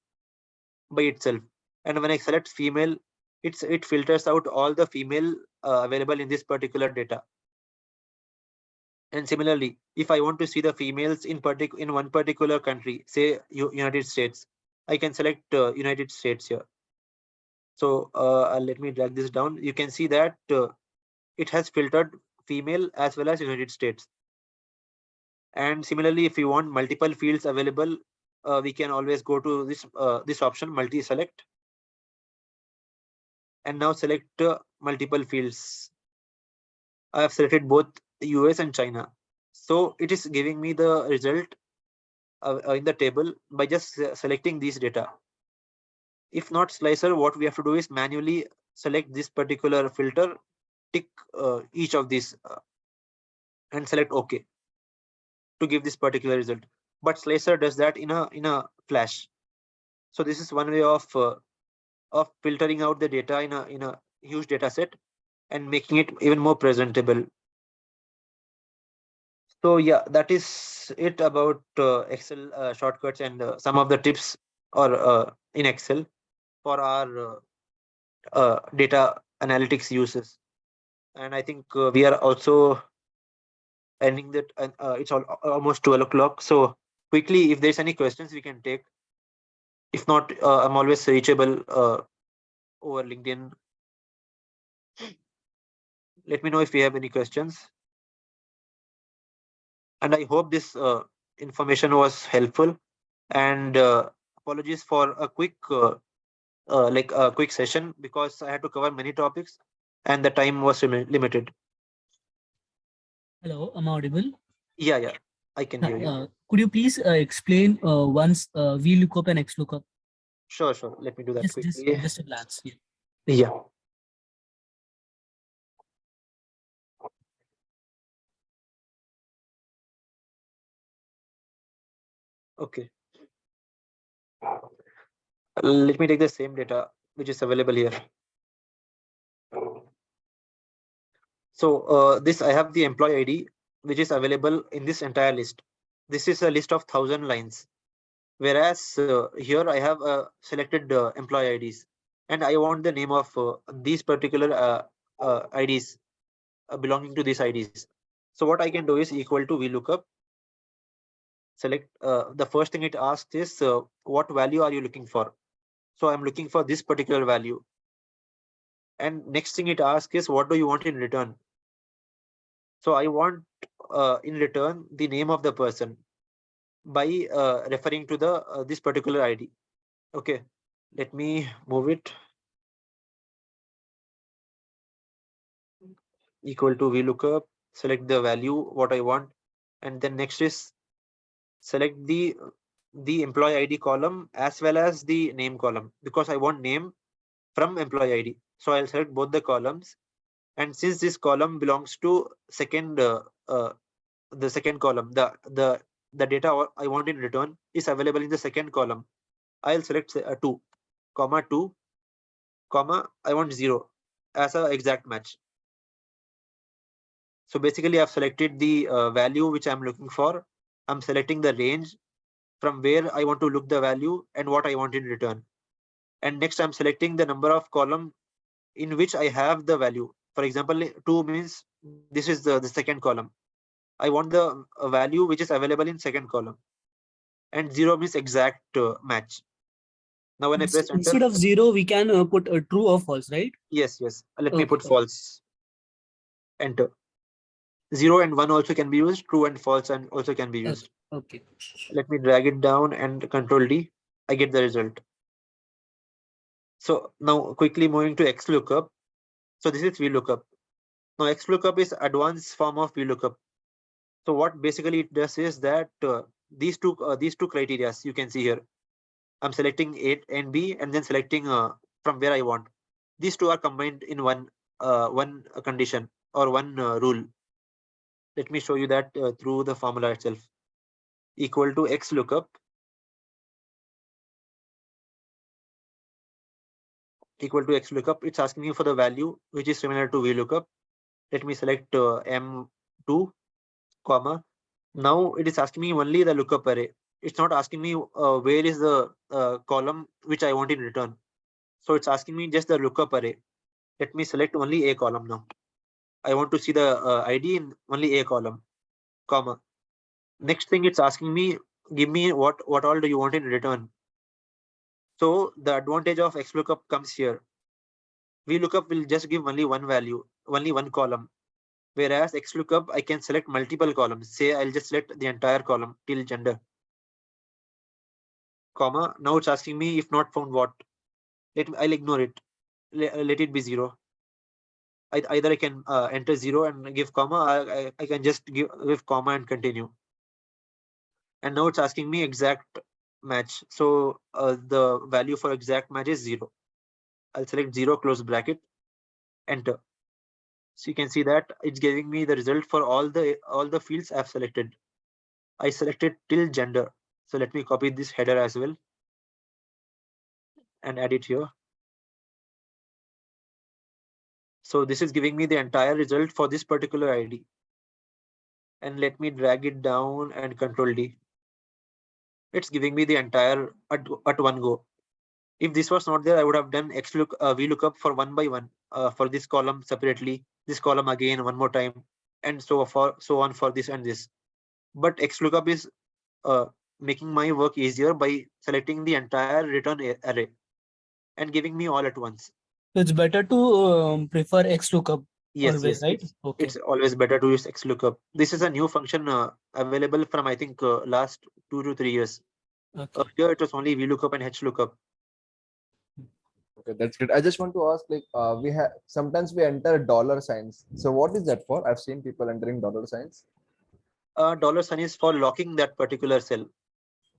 by itself. And when I select female, it filters out all the female available in this particular data. And similarly, if I want to see the females in one particular country, say United States, I can select United States here. So let me drag this down. You can see that it has filtered female as well as United States. And similarly, if you want multiple fields available, we can always go to this option, multi-select, and now select multiple fields. I have selected both US and China. So it is giving me the result in the table by just selecting these data. If not slicer, what we have to do is manually select this particular filter, tick each of these and select OK to give this particular result. But slicer does that in a flash. So this is one way of filtering out the data in a huge data set and making it even more presentable. So yeah, that is it about Excel shortcuts and some of the tips or in Excel for our data analytics uses. And I think we are also ending that. It's almost 12 o'clock. So quickly, if there's any questions, we can take. If not, I'm always reachable over LinkedIn. Let me know if you have any questions. And I hope this information was helpful. And apologies for a quick like a quick session because I had to cover many topics and the time was limited. Hello, am I audible? Yeah, I can hear you. Could you please explain once VLOOKUP and XLOOKUP? Sure. Let me do that quickly. Just a glance. Yeah. Okay. Let me take the same data which is available here. So this I have the employee ID which is available in this entire list. This is a list of 1,000 lines. Whereas here I have selected employee IDs and I want the name of these particular IDs belonging to these IDs. So what I can do is equal to VLOOKUP. Select the first thing it asks is what value are you looking for? So I'm looking for this particular value. And next thing it asks is what do you want in return? So I want in return the name of the person by referring to the this particular ID. Okay, let me move it. Equal to VLOOKUP, select the value what I want, and then next is select the employee ID column as well as the name column because I want name from employee ID. So I'll select both the columns, and since this column belongs to second the second column, the data I want in return is available in the second column. I'll select 2, comma 2, comma I want 0 as a exact match. So basically I've selected the value which I'm looking for. I'm selecting the range from where I want to look the value and what I want in return. And next I'm selecting the number of column in which I have the value. For example, 2 means this is the second column. I want the value which is available in second column. And 0 means exact match. Now when I press enter. Instead of 0, we can put a true or false, right? Yes. Let me put false. Enter. 0 and 1 also can be used. True and false and also can be used. Okay. Let me drag it down and Control D. I get the result. So now quickly moving to XLOOKUP. So this is VLOOKUP. Now XLOOKUP is advanced form of VLOOKUP. So what basically it does is that these two criteria you can see here. I'm selecting A and B and then selecting from where I want. These two are combined in one condition or one rule. Let me show you that through the formula itself. Equal to XLOOKUP. Equal to XLOOKUP. It's asking me for the value which is similar to VLOOKUP. Let me select M2, comma. Now it is asking me only the lookup array. It's not asking me where is the column which I want in return. So it's asking me just the lookup array. Let me select only a column now. I want to see the ID in only a column, comma. Next thing it's asking me, give me what all do you want in return. So the advantage of XLOOKUP comes here. VLOOKUP will just give only one value, only one column. Whereas XLOOKUP, I can select multiple columns. Say I'll just select the entire column till gender, comma. Now it's asking me if not found what. I'll ignore it. Let it be 0. Either I can enter 0 and give comma. I can just give comma and continue. And now it's asking me exact match. So the value for exact match is 0. I'll select 0, close bracket, enter. So you can see that it's giving me the result for all the fields I've selected. I selected till gender. So let me copy this header as well and add it here. So this is giving me the entire result for this particular ID. And let me drag it down and Control D. It's giving me the entire at one go. If this was not there, I would have done VLOOKUP for one by one for this column separately, this column again one more time, and so on for this and this. But XLOOKUP is making my work easier by selecting the entire return array and giving me all at once. So it's better to prefer XLOOKUP Yes, always, yes, right? Okay. it's always better to use XLOOKUP. This is a new function available from I think last 2 to 3 years. Okay. Earlier it was only VLOOKUP and HLOOKUP. Okay, that's good. I just want to ask, like, we have sometimes we enter dollar signs. So what is that for? I've seen people entering dollar signs. $sign is for locking that particular cell.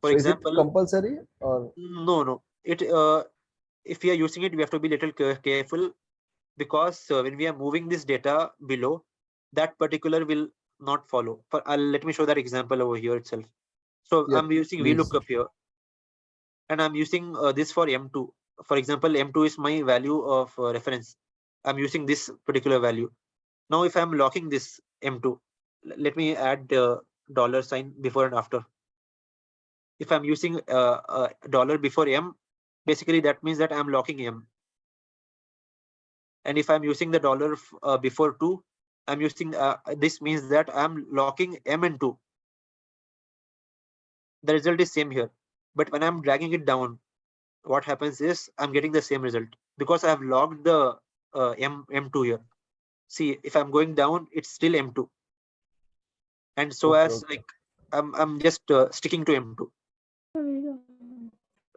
For So is it example, compulsory or? no. It if we are using it, we have to be little careful, because when we are moving this data below, that particular will not follow. Let me show that example over here itself. So Yeah, I'm using please. VLOOKUP here, and I'm using this for M2. For example, M2 is my value of reference. I'm using this particular value. Now, if I'm locking this M2, let me add $sign before and after. If I'm using dollar before M, basically that means that I'm locking M. And if I'm using the dollar before 2, I'm using this means that I'm locking M and 2. The result is same here. But when I'm dragging it down, what happens is I'm getting the same result because I have logged the M2 here. See, if I'm going down, it's still M2. And so Okay. like I'm just sticking to M2.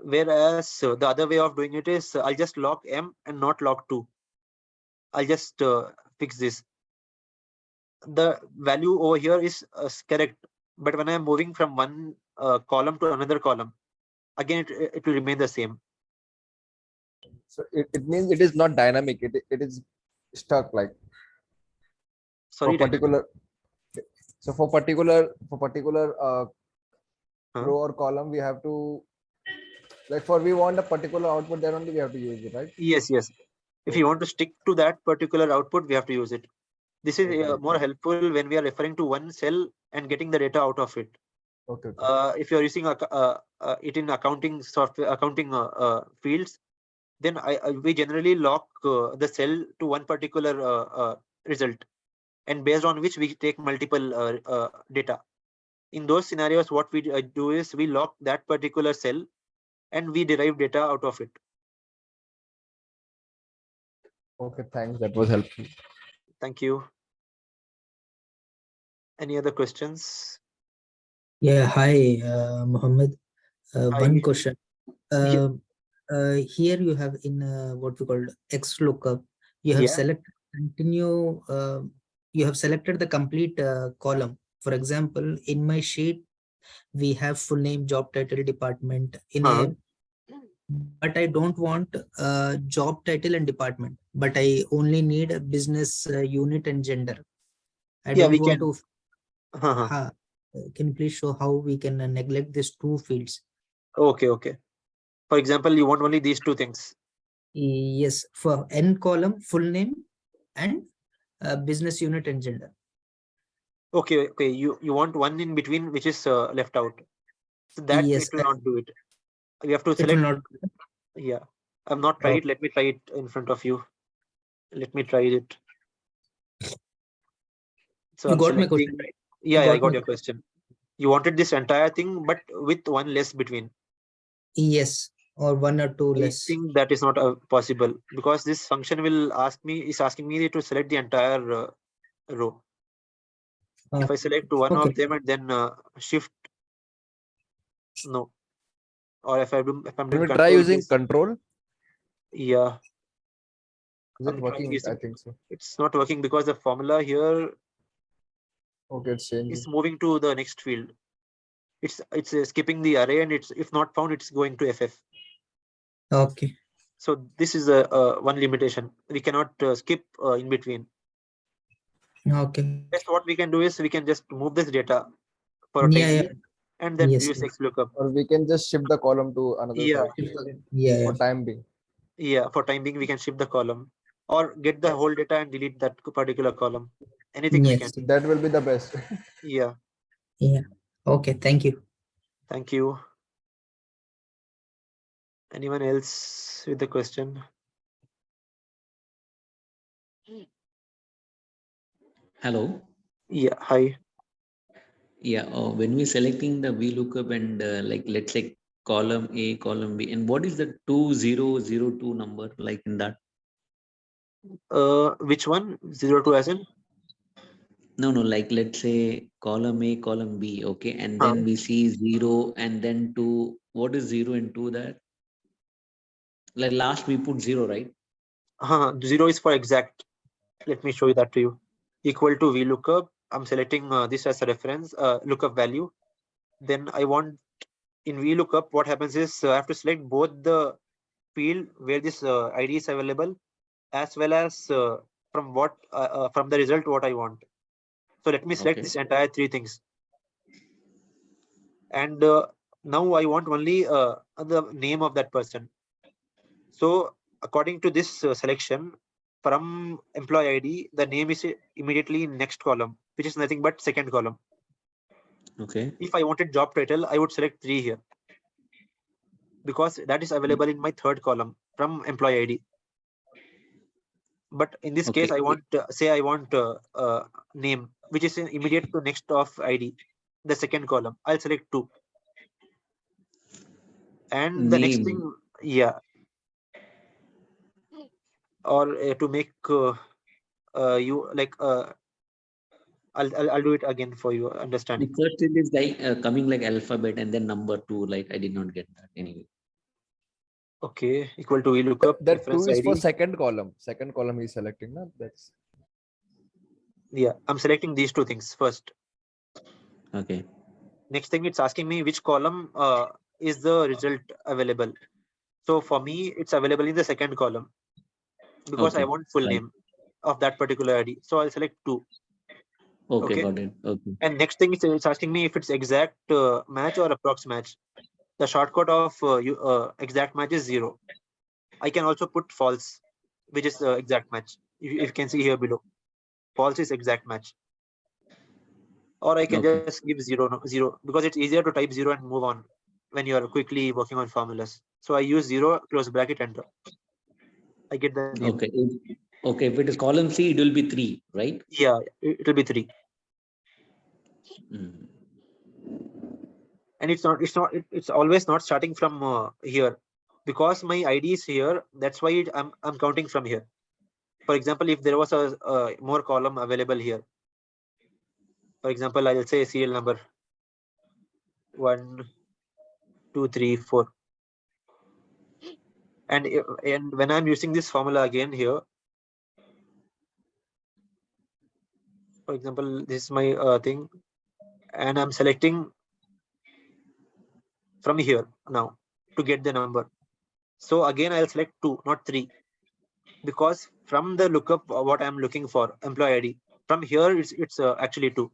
Whereas the other way of doing it is I'll just lock M and not lock 2. I'll just fix this. The value over here is correct, but when I'm moving from one column to another column, again it will remain the same. So it means it is not dynamic. It is stuck, like Sorry, for particular. So for particular Huh? row or column, we have to, like, for we want a particular output, then only we have to use it, right? Yes. If you want to stick to that particular output, we have to use it. This is Okay. more helpful when we are referring to one cell and getting the data out of it. Okay. If you're using it in accounting software, accounting fields, then we generally lock the cell to one particular result, and based on which we take multiple data. In those scenarios, what we do is we lock that particular cell and we derive data out of it. Okay, thanks. That was helpful. Thank you. Any other questions? Yeah, hi, Mohammed. Hi. One question. Yeah. Here you have in what we call XLOOKUP, you have Yeah. selected continue. You have selected the complete column. For example, in my sheet, we have full name, job title, department in a, but I don't want job title and department, but I only need a business unit and gender. I Yeah, don't we want can. to. Can you please show how we can neglect these two fields? Okay. For example, you want only these two things. Yes, for N column, full name and business unit and gender. Okay. You want one in between which is left out. So that Yes, it will not do it. You have to it will select. not. Yeah, I've not tried it. Let me try it in front of you. Let me try it. So You I'm got my selecting. question, right? Yeah, You I got got my your question. You wanted this entire thing, but with one less between. Yes, or one or two I less. think that is not possible because this function will asking me to select the entire row. If I select one Okay. of them and then shift, no. Or if I'm Can doing we try control using this, control? yeah, Is it I'm trying working? using. I think so. It's not working because the formula here Okay, it's changing. is moving to the next field. it's skipping the array, and it's if not found, it's going to FF. Okay. So this is a one limitation. We cannot skip in between. Okay. Best what we can do is we can just move this data for a time Yeah. being, and then Yes. use XLOOKUP. Or we can just shift the column to another Yeah. side Yeah. for time being. Yeah, for time being, we can shift the column or get the whole data and delete that particular column. Anything we can. Yes. That will be the best. Yeah. Yeah. Okay. Thank you. Thank you. Anyone else with the question? Hello. Yeah. Hi. Yeah. When we selecting the VLOOKUP and like let's say column A, column B, and what is the 2002 number like in that? Which one? 02 as in? No, like let's say column A, column B, okay, and Huh. then we see 0 and then 2. What is 0 and 2 that? Like last we put 0, right? 0 is for exact. Let me show you that to you. Equal to VLOOKUP. I'm selecting this as a reference, lookup value. Then I want in VLOOKUP, what happens is I have to select both the field where this ID is available, as well as from what from the result what I want. So let me select Okay. this entire three things. And now I want only the name of that person. So according to this selection, from employee ID, the name is immediately in next column, which is nothing but second column. Okay. If I wanted job title, I would select 3 here, because that is available in my third column from employee ID. But in this Okay. case, I want say I want name, which is in immediate to next of ID, the second column. I'll select 2. And the next Name. thing, yeah, or to make you like I'll do it again for you The understanding. first it is like coming like alphabet and then number 2. Like I did not get that anyway. Okay, equal to VLOOKUP That 2 reference is for ID. second column. Second column he's selecting. No? That's Yeah, I'm selecting these 2 things first. Okay. Next thing, it's asking me which column is the result available. So for me, it's available in the second column, because I Okay. want full Right. name of that particular ID. So I'll select 2. Okay, Okay. got it. Okay. And next thing, it's asking me if it's exact match or approx match. The shortcut of exact match is 0. I can also put false, which is exact match. If you can see here below, false is exact match. Or I can Okay. just give 0, because it's easier to type 0 and move on when you are quickly working on formulas. So I use 0, close bracket, enter. I get the name. Okay. Okay. If it is column C, it will be 3, right? Yeah, it'll be 3. Mm. And it's always not starting from here, because my ID is here. That's why I'm counting from here. For example, if there was a more column available here, for example, I'll say serial number 1, 2, 3, 4. And when I'm using this formula again here, for example, this is my thing, and I'm selecting from here now to get the number. So again, I'll select 2, not 3, because from the lookup, what I'm looking for, employee ID, from here it's actually 2.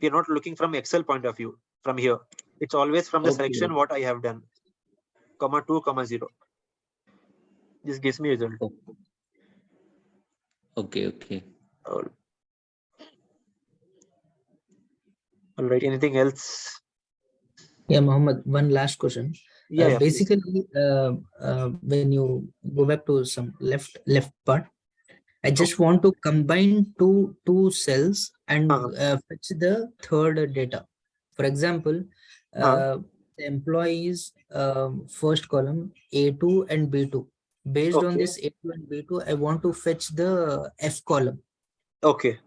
We are not looking from Excel point of view. From here, it's always from the Okay. selection what I have done, comma 2, comma 0. This gives me result. Okay. Okay. All right. Anything else? Yeah, Mohammed, one last question. Yeah, yeah, please. Basically, when you go back to some left part, I just want to combine two cells and fetch the third data. For example, the employees first column A2 and B2. Based on Okay. this A2 and B2, I want to fetch the F column. Okay.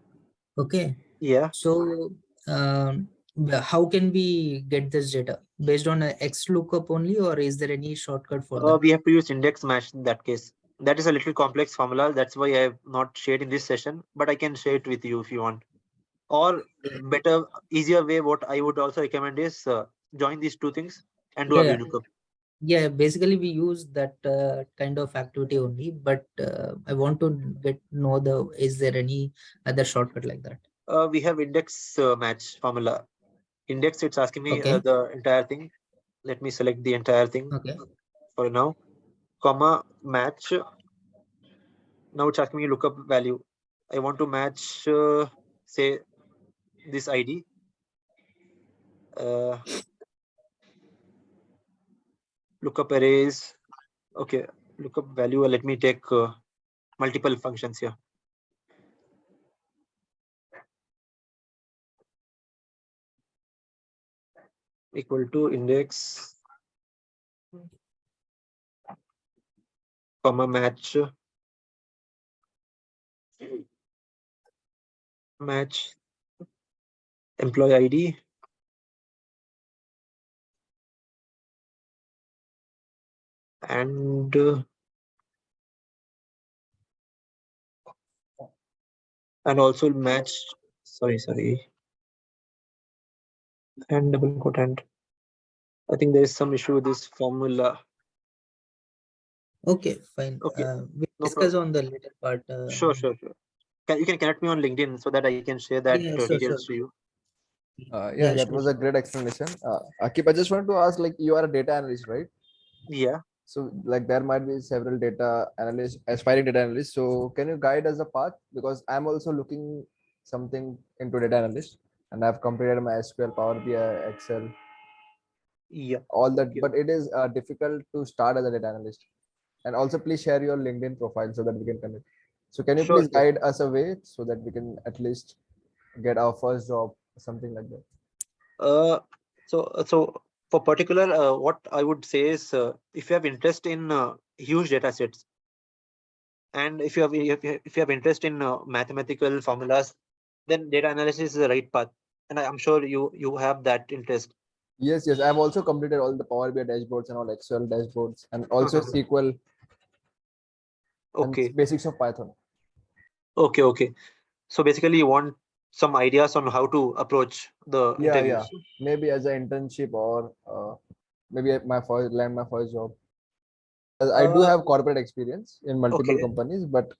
Okay. Yeah. So how can we get this data? Based on a XLOOKUP only, or is there any shortcut for that? We have to use index match in that case. That is a little complex formula. That's why I have not shared in this session, but I can share it with you if you want. Or better, easier way, what I would also recommend is join these two things and do a Yeah, VLOOKUP. yeah, basically we use that kind of activity only, but I want to know is there any other shortcut like that? We have index match formula. Index, it's asking me Okay, the entire thing. Let me select the entire thing okay, for now. Comma match. Now it's asking me lookup value. I want to match, say, this ID. Uh, lookup arrays. Okay, lookup value. Let me take multiple functions here. Equal to index, comma match, match employee ID, and also match. Sorry, and double quote, and I think there is some issue with this formula. okay, fine. Okay, We'll no discuss problem. on the later part. Sure. You can connect me on LinkedIn so that I can share that Yeah, sure, details sure. to you. Yeah, Yeah, that sure, was a sure. great explanation. Akib, I just want to ask, like, you are a data analyst, right? Yeah. So, like, there might be several data analysts, aspiring data analysts. So, can you guide us a path? Because I'm also looking something into data analyst, and I've completed my SQL, Power BI, Excel, Yeah. all that. Okay. But it is difficult to start as a data analyst. And also, please share your LinkedIn profile so that we can connect. So, can you Sure. please guide us a way so that we can at least get our first job, something like that? So for particular, what I would say is, if you have interest in huge data sets, and if you have interest in mathematical formulas, then data analysis is the right path. And I'm sure you have that interest. Yes, yes. I've also completed all the Power BI dashboards and all Excel dashboards and also SQL and Okay. basics of Python. Okay. So basically, you want some ideas on how to approach the Yeah. interviews. Maybe as an internship or maybe at my first land my first job. As I do Uh, have corporate experience in multiple okay. companies, but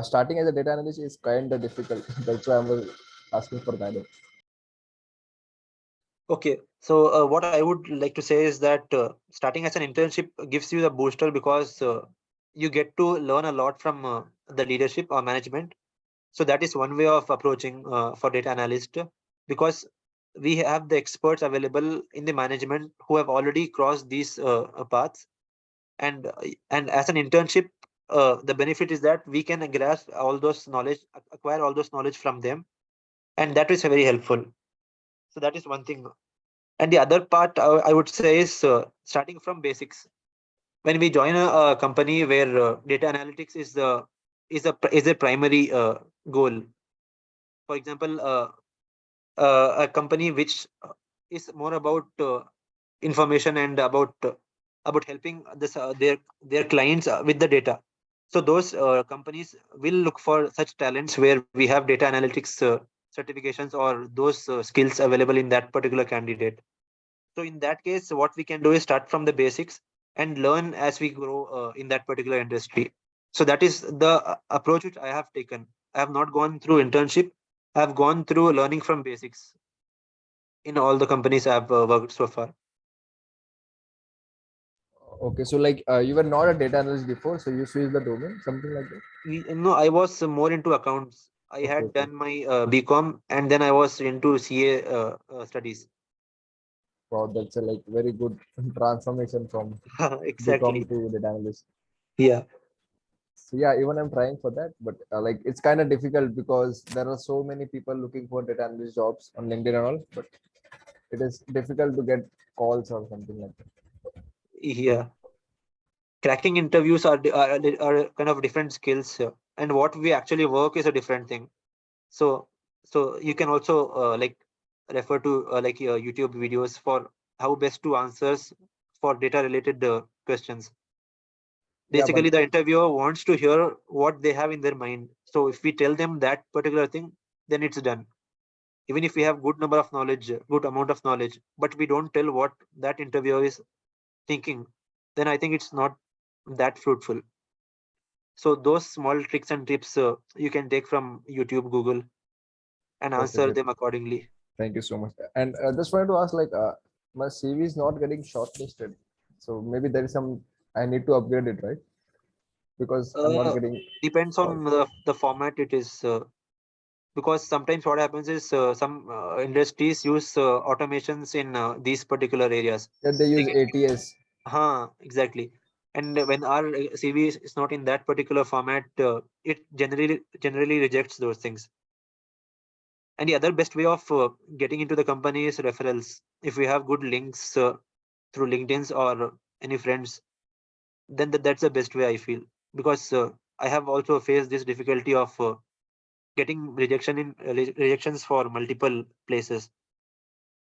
starting as a data analyst is kind of difficult. That's why I'm asking for guidance. Okay. So what I would like to say is that starting as an internship gives you the booster because you get to learn a lot from the leadership or management. So that is one way of approaching for data analyst, because we have the experts available in the management who have already crossed these paths, and as an internship, the benefit is that we can grasp all those knowledge, acquire all those knowledge from them, and that is very helpful. So that is one thing. And the other part I would say is starting from basics. When we join a company where data analytics is a primary goal. For example, a company which is more about information and about helping their clients with the data. So those companies will look for such talents where we have data analytics certifications or those skills available in that particular candidate. So in that case, what we can do is start from the basics and learn as we grow in that particular industry. So that is the approach which I have taken. I have not gone through internship. I have gone through learning from basics in all the companies I have worked so far. Okay, so like you were not a data analyst before, so you switched the domain, something like that. No, I was more into accounts. I Okay, had okay. done my BCom and then I was into CA studies. Wow, that's a like very good transformation from BCom Exactly. to data analyst. Yeah. So yeah, even I'm trying for that, but like it's kind of difficult because there are so many people looking for data analyst jobs on LinkedIn and all, but it is difficult to get calls or something like that. Yeah. Cracking interviews are kind of different skills, and what we actually work is a different thing. So you can also refer to YouTube videos for how best to answers for data related questions. Yeah, but Basically, the interviewer wants to hear what they have in their mind. So if we tell them that particular thing, then it's done. even if we have good number of knowledge, good amount of knowledge, but we don't tell what that interviewer is thinking, then I think it's not that fruitful. So those small tricks and tips you can take from YouTube, Google, and Okay, answer good. them accordingly. Thank you so much. And just wanted to ask, like, my CV is not getting shortlisted, so maybe there is some I need to upgrade it, right? Because I'm not Uh, getting. Depends on the format it is. Because sometimes what happens is some industries use automations in these particular areas. Yeah, they They use get, ATS. exactly. And when our CV is not in that particular format, it generally rejects those things. And the other best way of getting into the company is referrals. If we have good links through LinkedIn's or any friends, then that's the best way I feel. Because I have also faced this difficulty of getting rejections for multiple places.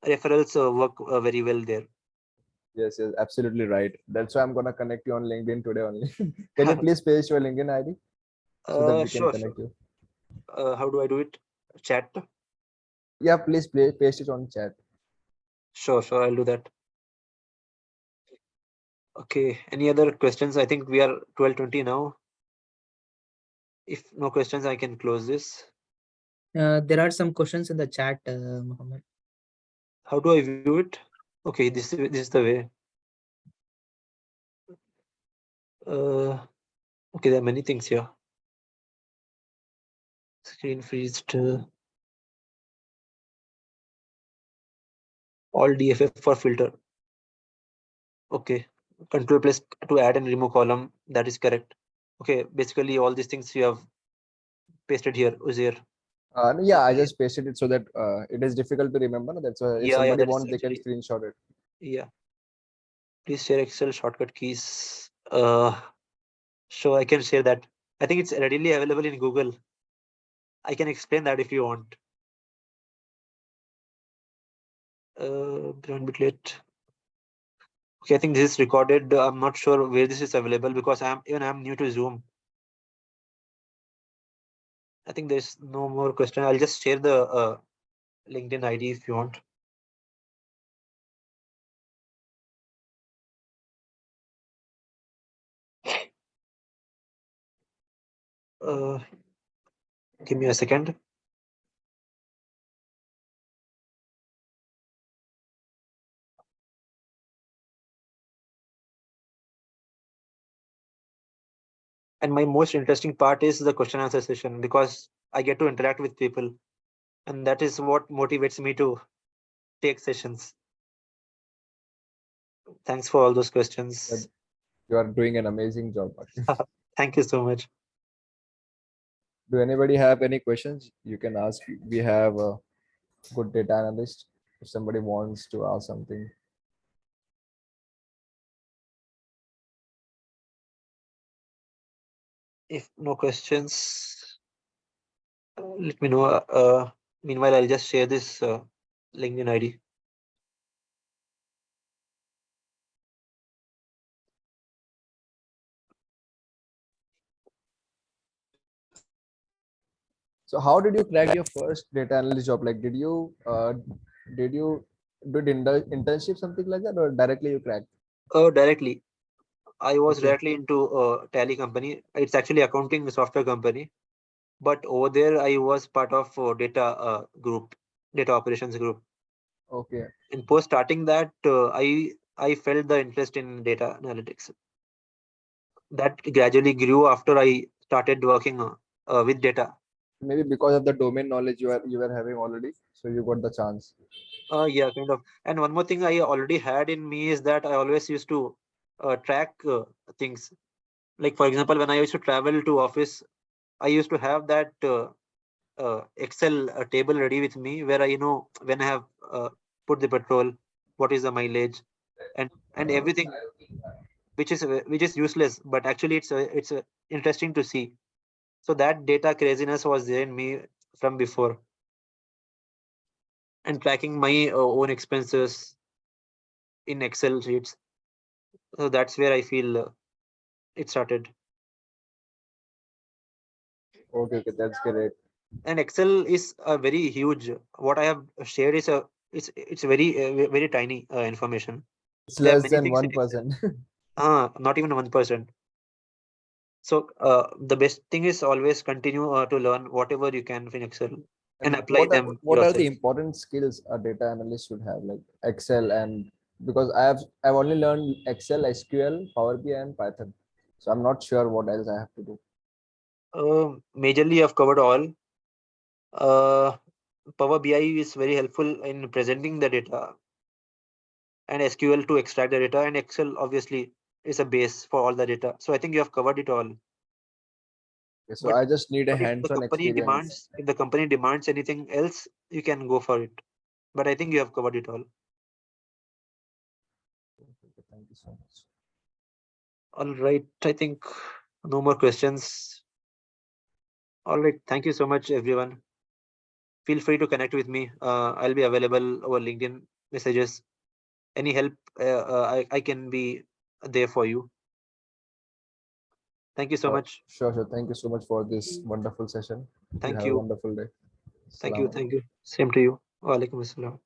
Referrals work very well there. Yes, yes, absolutely right. That's why I'm gonna connect you on LinkedIn today only. Can you please paste your LinkedIn ID so that we can Sure, sure. connect you? How do I do it? Chat? Yeah, please paste it on chat. Sure, sure. I'll do that. Okay. Any other questions? I think we are 12:20 now. If no questions, I can close this. There are some questions in the chat, Mohammed. How do I view it? Okay, this is the way. Okay, there are many things here. Screen freezed. All DFF for filter. Okay. Control plus to add and remove column. That is correct. Okay. Basically, all these things you have pasted here, Uzair. No, yeah, I Okay. just pasted it so that it is difficult to remember. No? That's why if Yeah, somebody that is wants, they can actually, screenshot it. yeah. Please share Excel shortcut keys. Sure, I can share that. I think it's readily available in Google. I can explain that if you want. Join bit late. Okay, I think this is recorded. I'm not sure where this is available because I'm new to Zoom. I think there's no more question. I'll just share the LinkedIn ID if you want. Uh, Give me a second. And my most interesting part is the question answer session because I get to interact with people, and that is what motivates me to take sessions. Thanks for all those questions. You are doing an amazing job. Thank you so much. Do anybody have any questions? You can ask. We have a good data analyst. If somebody wants to ask something. If no questions, let me know. Meanwhile, I'll just share this LinkedIn ID. So how did you crack your first data analyst job? Like, did you did internship something like that, or directly you cracked? Directly. I was Okay. directly into a Tally company. It's actually accounting software company. But over there, I was part of data group, data operations group. Okay. And post starting that, I felt the interest in data analytics. That gradually grew after I started working with data. Maybe because of the domain knowledge you were having already, so you got the chance. Yeah, kind of. And one more thing I already had in me is that I always used to track things. Like for example, when I used to travel to office, I used to have that Excel table ready with me where I know when I have put the petrol, what is the mileage, and everything, which is useless, but actually it's interesting to see. So that data craziness was there in me from before, and tracking my own expenses in Excel sheets. So that's where I feel it started. Okay, okay, that's great. And Excel is a very huge. What I have shared is it's very very tiny information. It's There are less many than things in Excel. 1%. Not even 1%. So the best thing is always continue to learn whatever you can in Excel and And apply them what are the yourself. important skills a data analyst should have, like Excel? And because I've only learned Excel, SQL, Power BI, and Python, so I'm not sure what else I have to do. Majorly, I've covered all. Power BI is very helpful in presenting the data, and SQL to extract the data, and Excel obviously is a base for all the data. So I think you have covered it all. Okay, so But I just need a but if the hands-on company experience. demands anything else, you can go for it. But I think you have covered it all. Okay, thank you so much. All right. I think no more questions. All right. Thank you so much, everyone. Feel free to connect with me. I'll be available over LinkedIn messages. Any help, I can be there for you. Thank you so much. Sure, sure. Thank you so much for this wonderful session. You Thank have a you. wonderful day. Thank you. Assalamu Thank you. Same to you. Wa alaikum assalam.